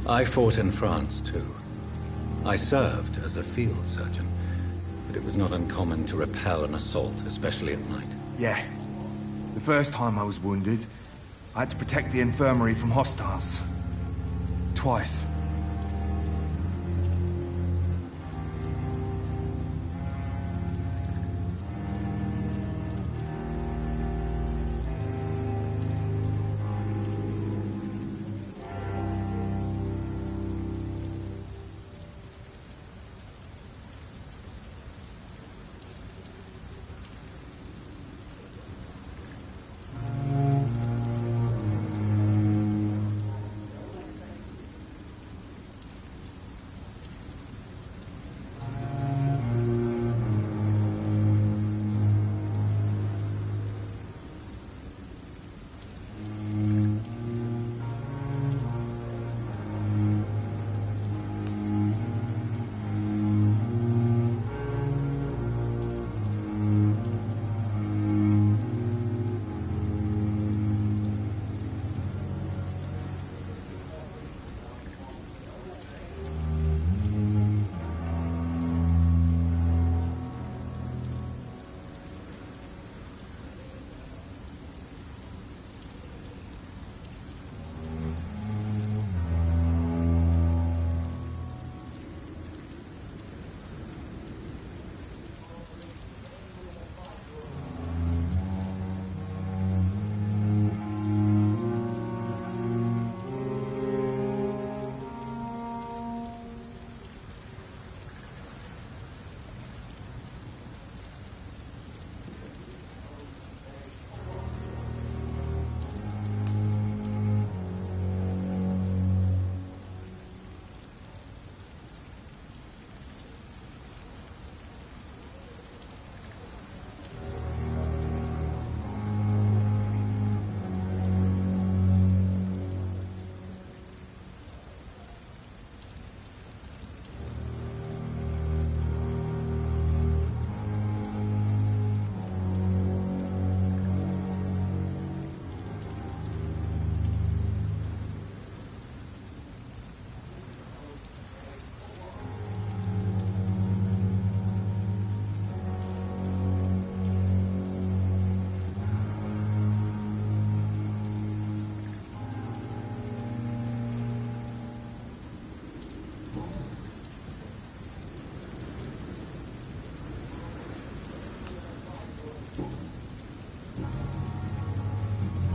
I fought in France, too. I served as a field surgeon, but it was not uncommon to repel an assault, especially at night. Yeah. The first time I was wounded, I had to protect the infirmary from hostiles. Twice.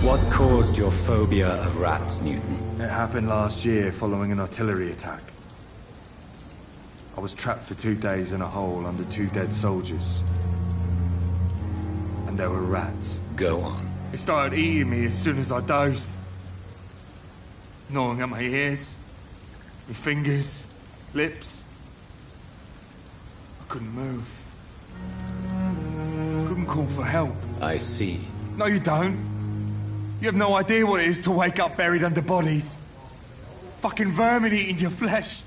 What caused your phobia of rats, Newton? It happened last year following an artillery attack. I was trapped for 2 days in a hole under 2 dead soldiers. And there were rats. Go on. It started eating me as soon as I dozed. Gnawing at my ears, my fingers, lips. I couldn't move. Couldn't call for help. I see. No, you don't. You have no idea what it is to wake up buried under bodies. Fucking vermin eating your flesh.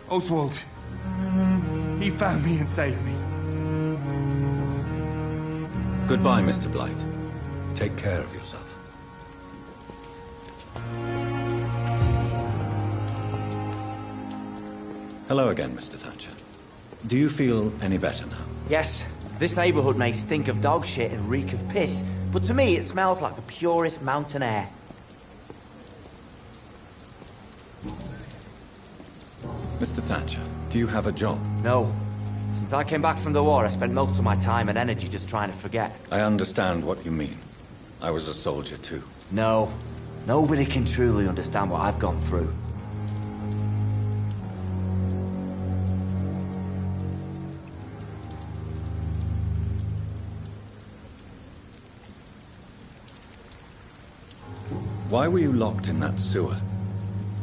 Oswald. He found me and saved me. Goodbye, Mr. Blight. Take care of yourself. Hello again, Mr. Thatcher. Do you feel any better now? Yes. This neighborhood may stink of dog shit and reek of piss, but to me it smells like the purest mountain air. Mr. Thatcher, do you have a job? No. Since I came back from the war, I spent most of my time and energy just trying to forget. I understand what you mean. I was a soldier too. No. Nobody can truly understand what I've gone through. Why were you locked in that sewer?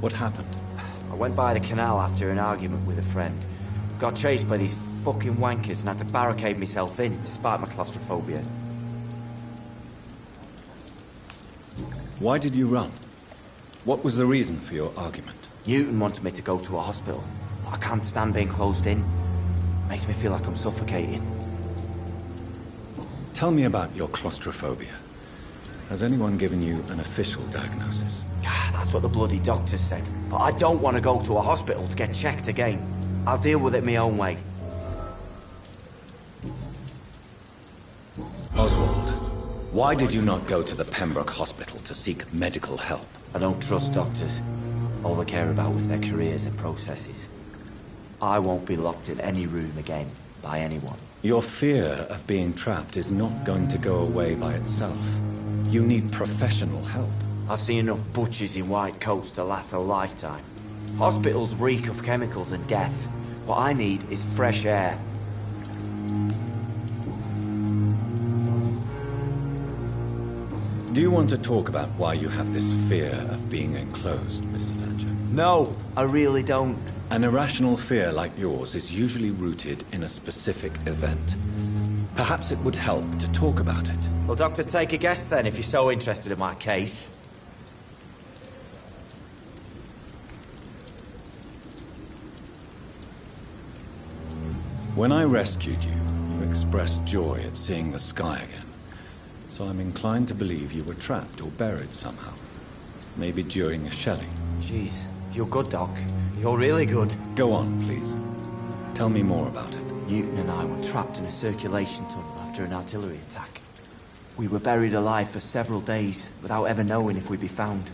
What happened? I went by the canal after an argument with a friend. Got chased by these fucking wankers and had to barricade myself in, despite my claustrophobia. Why did you run? What was the reason for your argument? Newton wanted me to go to a hospital. I can't stand being closed in. Makes me feel like I'm suffocating. Tell me about your claustrophobia. Has anyone given you an official diagnosis? That's what the bloody doctors said. But I don't want to go to a hospital to get checked again. I'll deal with it my own way. Oswald, why did you not go to the Pembroke Hospital to seek medical help? I don't trust doctors. All they care about was their careers and processes. I won't be locked in any room again by anyone. Your fear of being trapped is not going to go away by itself. You need professional help. I've seen enough butchers in white coats to last a lifetime. Hospitals reek of chemicals and death. What I need is fresh air. Do you want to talk about why you have this fear of being enclosed, Mr. Thatcher? No, I really don't. An irrational fear like yours is usually rooted in a specific event. Perhaps it would help to talk about it. Well, Doctor, take a guess then, if you're so interested in my case. When I rescued you, you expressed joy at seeing the sky again. So I'm inclined to believe you were trapped or buried somehow. Maybe during a shelling. Jeez, you're good, Doc. You're really good. Go on, please. Tell me more about it. Newton and I were trapped in a circulation tunnel after an artillery attack. We were buried alive for several days without ever knowing if we'd be found.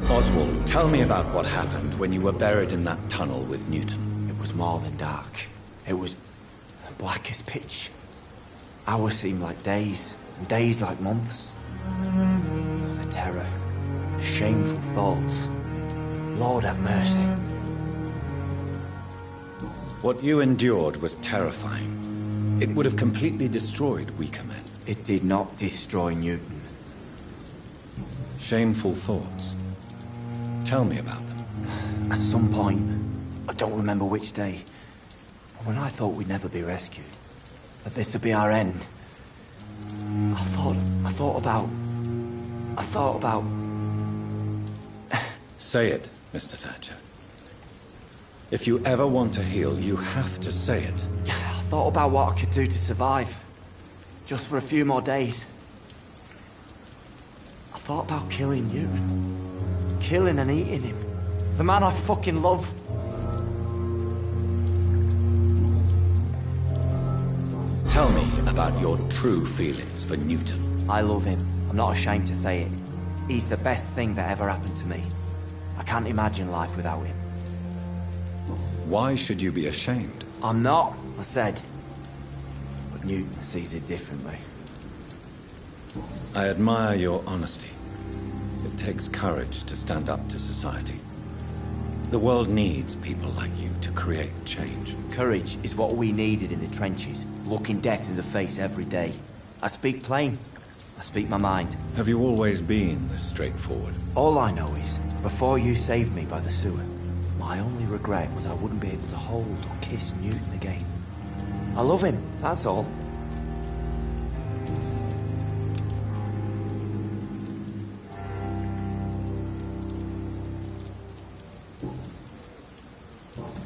Oswald, tell me about what happened when you were buried in that tunnel with Newton. It was more than dark. It was black as pitch. Hours seemed like days, and days like months. The terror, the shameful thoughts. Lord have mercy. What you endured was terrifying. It would have completely destroyed weaker men. It did not destroy Newton. Shameful thoughts. Tell me about them. At some point, I don't remember which day, but when I thought we'd never be rescued, that this would be our end, I thought about... Say it, Mr. Thatcher. If you ever want to heal, you have to say it. I thought about what I could do to survive. Just for a few more days. I thought about killing Newton. Killing and eating him. The man I fucking love. Tell me about your true feelings for Newton. I love him. I'm not ashamed to say it. He's the best thing that ever happened to me. I can't imagine life without him. Why should you be ashamed? I'm not, I said. Newton sees it differently. I admire your honesty. It takes courage to stand up to society. The world needs people like you to create change. Courage is what we needed in the trenches, looking death in the face every day. I speak plain. I speak my mind. Have you always been this straightforward? All I know is, before you saved me by the sewer, my only regret was I wouldn't be able to hold or kiss Newton again. I love him, that's all.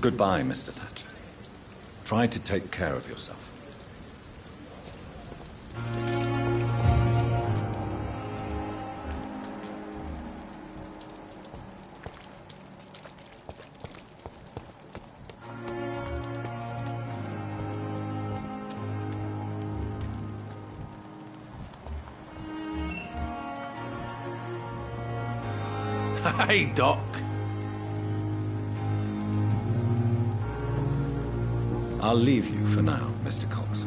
Goodbye, Mr. Thatcher. Try to take care of yourself. Hey, Doc. I'll leave you for now, Mr. Cox.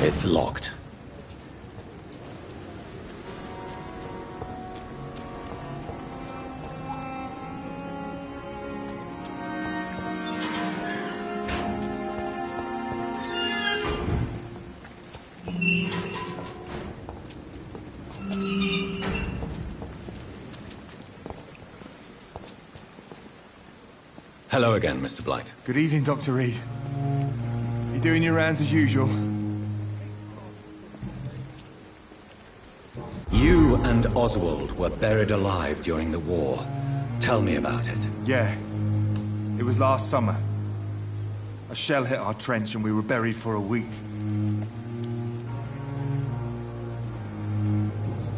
It's locked. Hello again, Mr. Blight. Good evening, Dr. Reed. You doing your rounds as usual? You and Oswald were buried alive during the war. Tell me about it. Yeah. It was last summer. A shell hit our trench and we were buried for a week.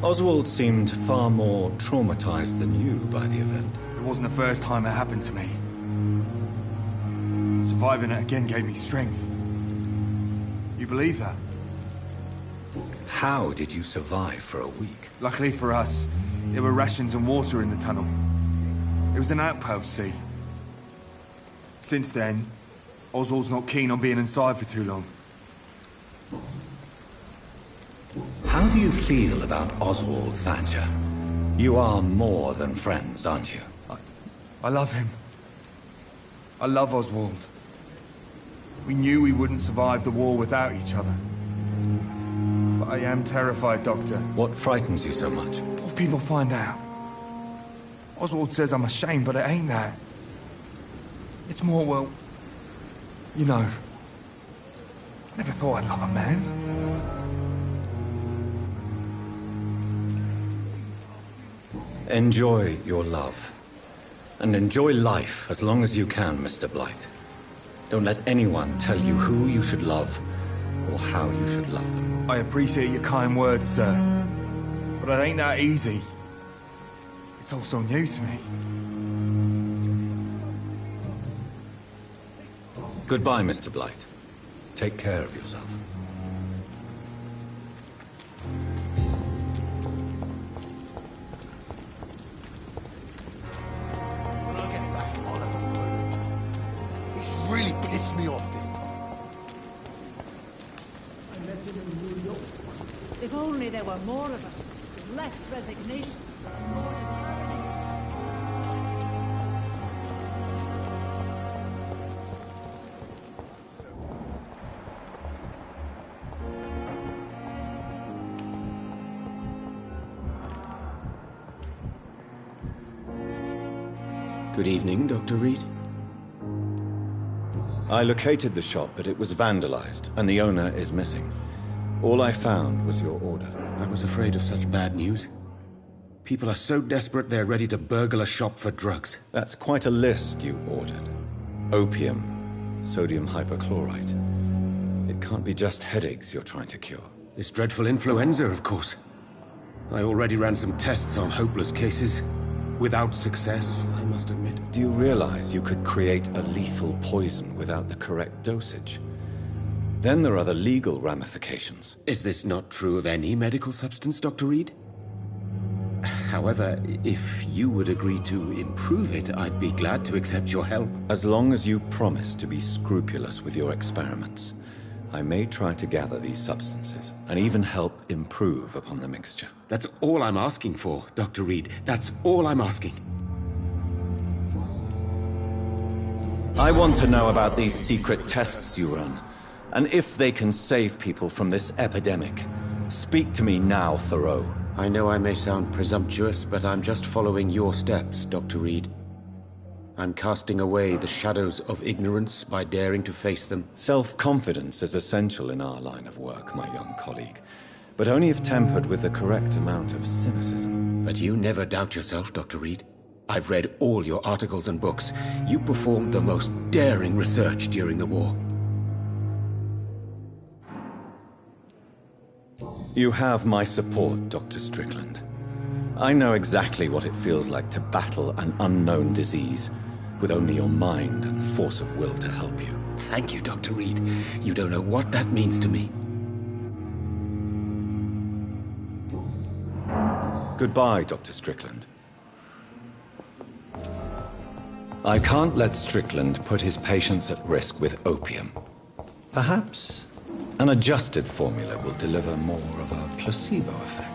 Oswald seemed far more traumatized than you by the event. It wasn't the first time it happened to me. Surviving it again gave me strength. You believe that? How did you survive for a week? Luckily for us, there were rations and water in the tunnel. It was an outpost, see. Since then, Oswald's not keen on being inside for too long. How do you feel about Oswald, Thatcher? You are more than friends, aren't you? I love him. I love Oswald. We knew we wouldn't survive the war without each other. But I am terrified, Doctor. What frightens you so much? What if people find out? Oswald says I'm ashamed, but it ain't that. It's more, well, you know, I never thought I'd love a man. Enjoy your love. And enjoy life as long as you can, Mr. Blight. Don't let anyone tell you who you should love or how you should love them. I appreciate your kind words, sir. But it ain't that easy. It's all so new to me. Goodbye, Mr. Blight. Take care of yourself. When I get back, I'll have a word with Tom. He's really pissed me off this time. I met him in New York. If only there were more of us, with less resignation, and more determination. Good evening, Dr. Reed. I located the shop, but it was vandalized, and the owner is missing. All I found was your order. I was afraid of such bad news. People are so desperate they're ready to burgle a shop for drugs. That's quite a list you ordered. Opium, sodium hypochlorite. It can't be just headaches you're trying to cure. This dreadful influenza, of course. I already ran some tests on hopeless cases. Without success, I must admit. Do you realize you could create a lethal poison without the correct dosage? Then there are the legal ramifications. Is this not true of any medical substance, Dr. Reed? However, if you would agree to improve it, I'd be glad to accept your help. As long as you promise to be scrupulous with your experiments, I may try to gather these substances, and even help improve upon the mixture. That's all I'm asking for, Dr. Reed. That's all I'm asking. I want to know about these secret tests you run, and if they can save people from this epidemic. Speak to me now, Thoreau. I know I may sound presumptuous, but I'm just following your steps, Dr. Reed. I'm casting away the shadows of ignorance by daring to face them. Self-confidence is essential in our line of work, my young colleague, but only if tempered with the correct amount of cynicism. But you never doubt yourself, Dr. Reed. I've read all your articles and books. You performed the most daring research during the war. You have my support, Dr. Strickland. I know exactly what it feels like to battle an unknown disease with only your mind and force of will to help you. Thank you, Dr. Reed. You don't know what that means to me. Goodbye, Dr. Strickland. I can't let Strickland put his patients at risk with opium. Perhaps an adjusted formula will deliver more of a placebo effect.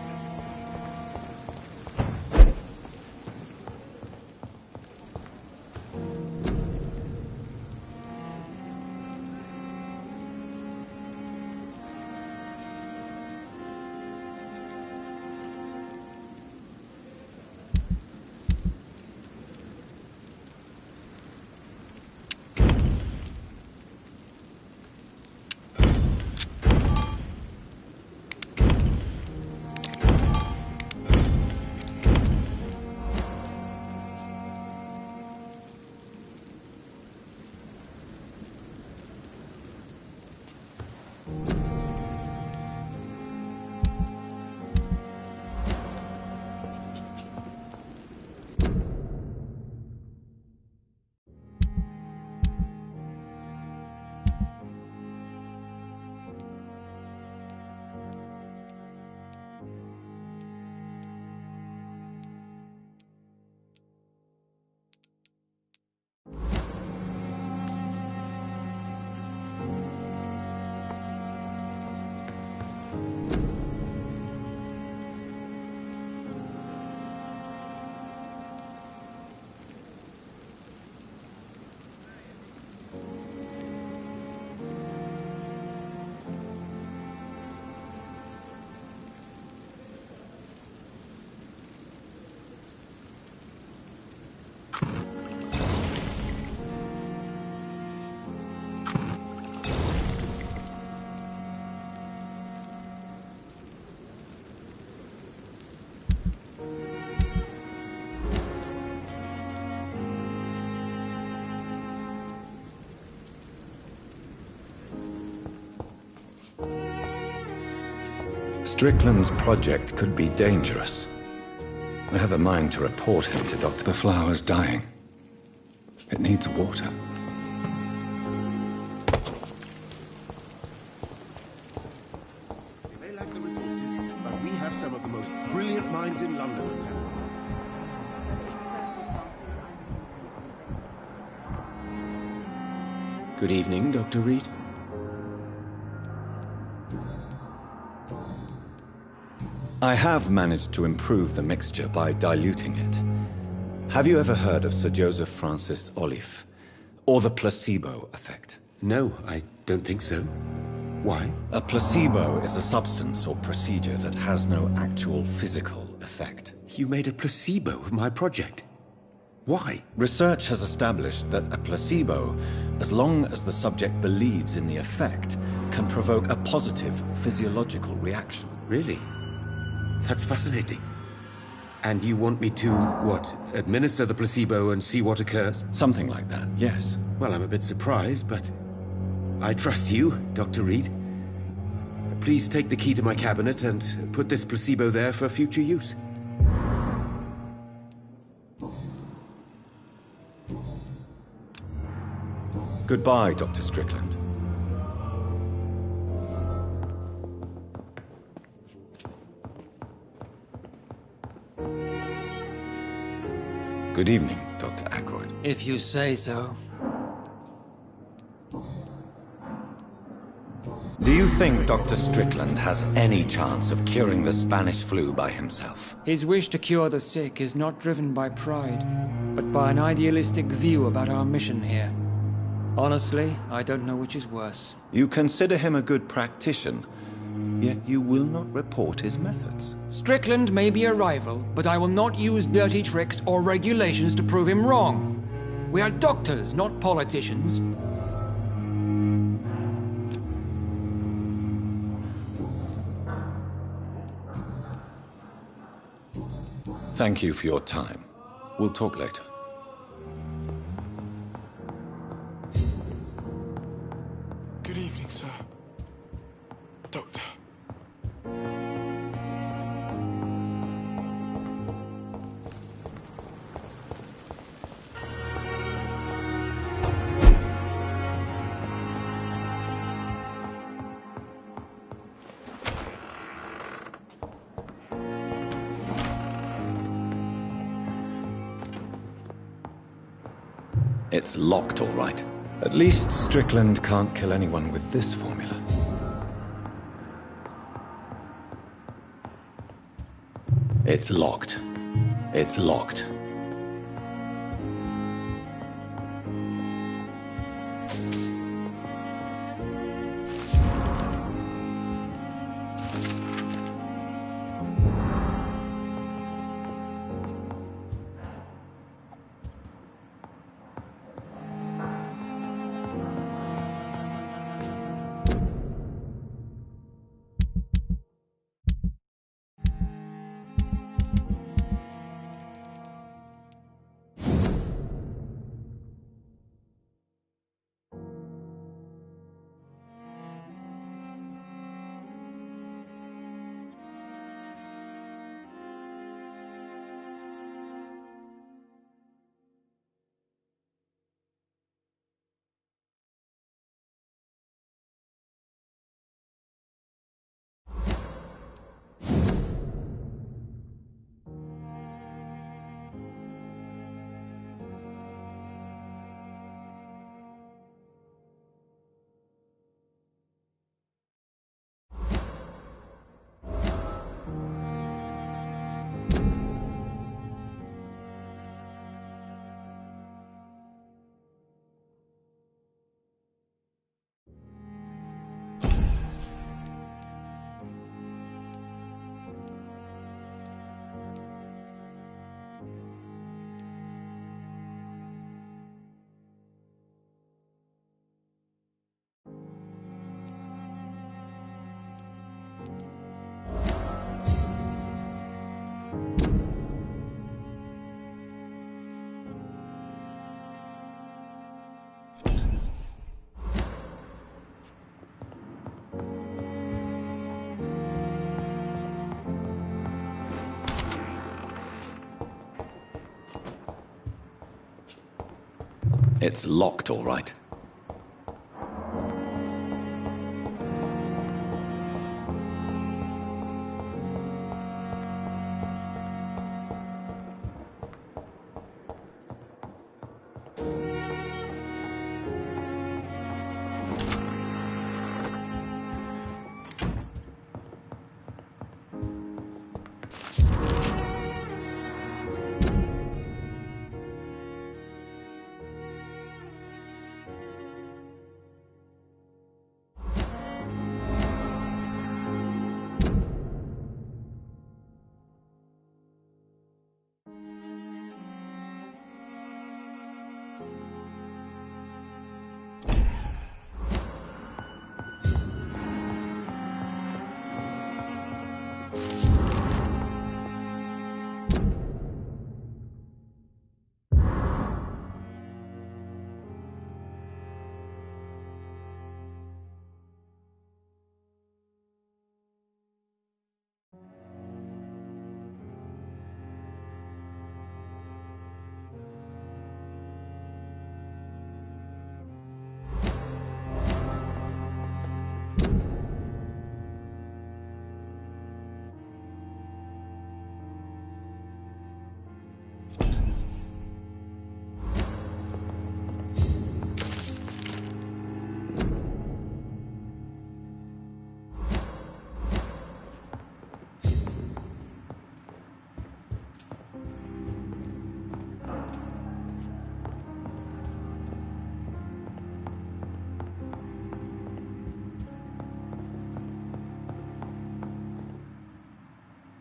Strickland's project could be dangerous. I have a mind to report him to Dr. The flower's dying. It needs water. They may lack the resources, but we have some of the most brilliant minds in London. Good evening, Dr. Reed. I have managed to improve the mixture by diluting it. Have you ever heard of Sir Joseph Francis Olive, or the placebo effect? No, I don't think so. Why? A placebo is a substance or procedure that has no actual physical effect. You made a placebo of my project. Why? Research has established that a placebo, as long as the subject believes in the effect, can provoke a positive physiological reaction. Really? That's fascinating. And you want me to, what, administer the placebo and see what occurs? Something like that, yes. Well, I'm a bit surprised, but I trust you, Dr. Reed. Please take the key to my cabinet and put this placebo there for future use. Goodbye, Dr. Strickland. Good evening, Dr. Ackroyd. If you say so. Do you think Dr. Strickland has any chance of curing the Spanish flu by himself? His wish to cure the sick is not driven by pride, but by an idealistic view about our mission here. Honestly, I don't know which is worse. You consider him a good practitioner, yet you will not report his methods. Strickland may be a rival, but I will not use dirty tricks or regulations to prove him wrong. We are doctors, not politicians. Thank you for your time. We'll talk later. Good evening, sir. Doctor. It's locked, all right. At least Strickland can't kill anyone with this formula. It's locked. It's locked. It's locked, all right.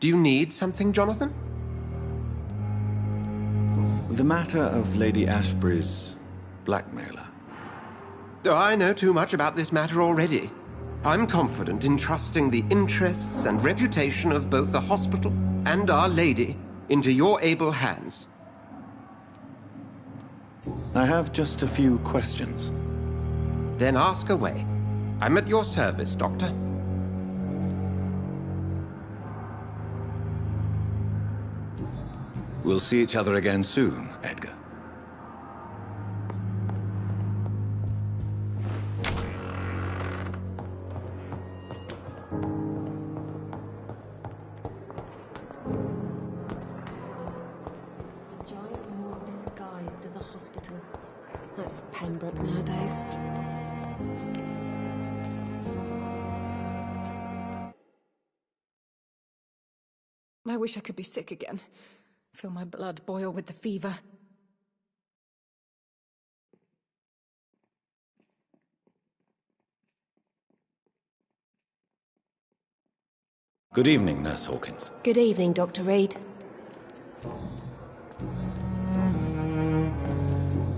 Do you need something, Jonathan? The matter of Lady Ashbury's blackmailer. Oh, I know too much about this matter already. I'm confident in trusting the interests and reputation of both the hospital and Our Lady into your able hands. I have just a few questions. Then ask away. I'm at your service, Doctor. We'll see each other again soon, Edgar. Giant morgue disguised as a hospital. That's Pembroke nowadays. I wish I could be sick again. Feel my blood boil with the fever. Good evening, Nurse Hawkins. Good evening, Dr. Reed.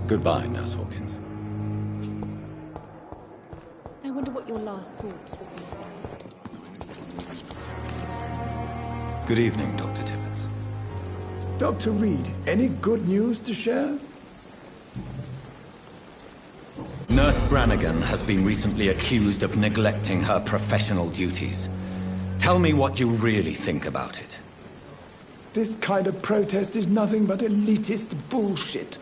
Goodbye, Nurse Hawkins. I wonder what your last thoughts would be, sir. Good evening, Dr. Tibbets. Dr. Reed, any good news to share? Nurse Brannigan has been recently accused of neglecting her professional duties. Tell me what you really think about it. This kind of protest is nothing but elitist bullshit.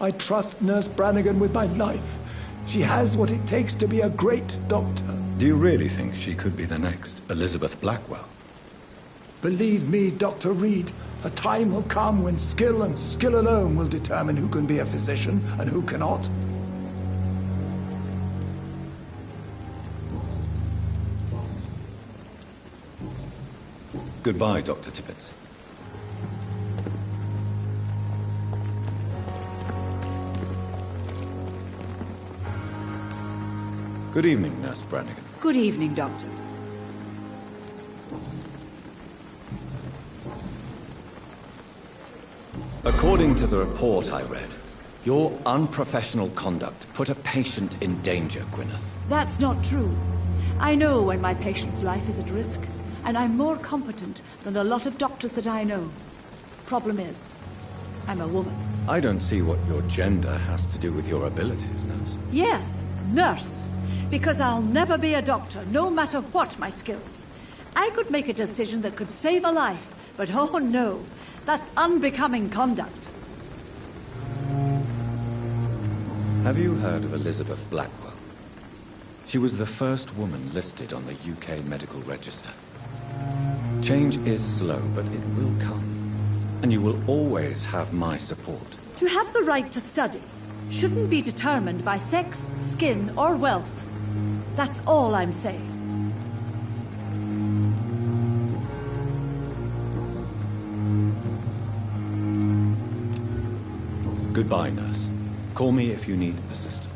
I trust Nurse Brannigan with my life. She has what it takes to be a great doctor. Do you really think she could be the next Elizabeth Blackwell? Believe me, Dr. Reed, a time will come when skill and skill alone will determine who can be a physician and who cannot. Goodbye, Dr. Tibbets. Good evening, Nurse Brannigan. Good evening, Doctor. According to the report I read, your unprofessional conduct put a patient in danger, Gwyneth. That's not true. I know when my patient's life is at risk, and I'm more competent than a lot of doctors that I know. Problem is, I'm a woman. I don't see what your gender has to do with your abilities, Nurse. Yes, nurse. Because I'll never be a doctor, no matter what my skills. I could make a decision that could save a life, but oh no, that's unbecoming conduct. Have you heard of Elizabeth Blackwell? She was the first woman listed on the UK Medical Register. Change is slow, but it will come. And you will always have my support. To have the right to study shouldn't be determined by sex, skin, or wealth. That's all I'm saying. Goodbye, nurse. Call me if you need assistance.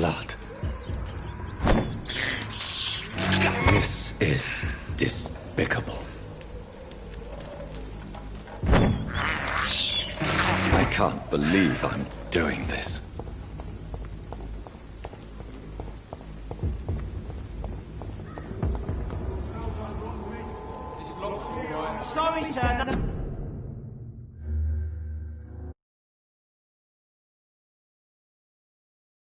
blood. This is despicable. I can't believe I'm doing this. Sorry, sir.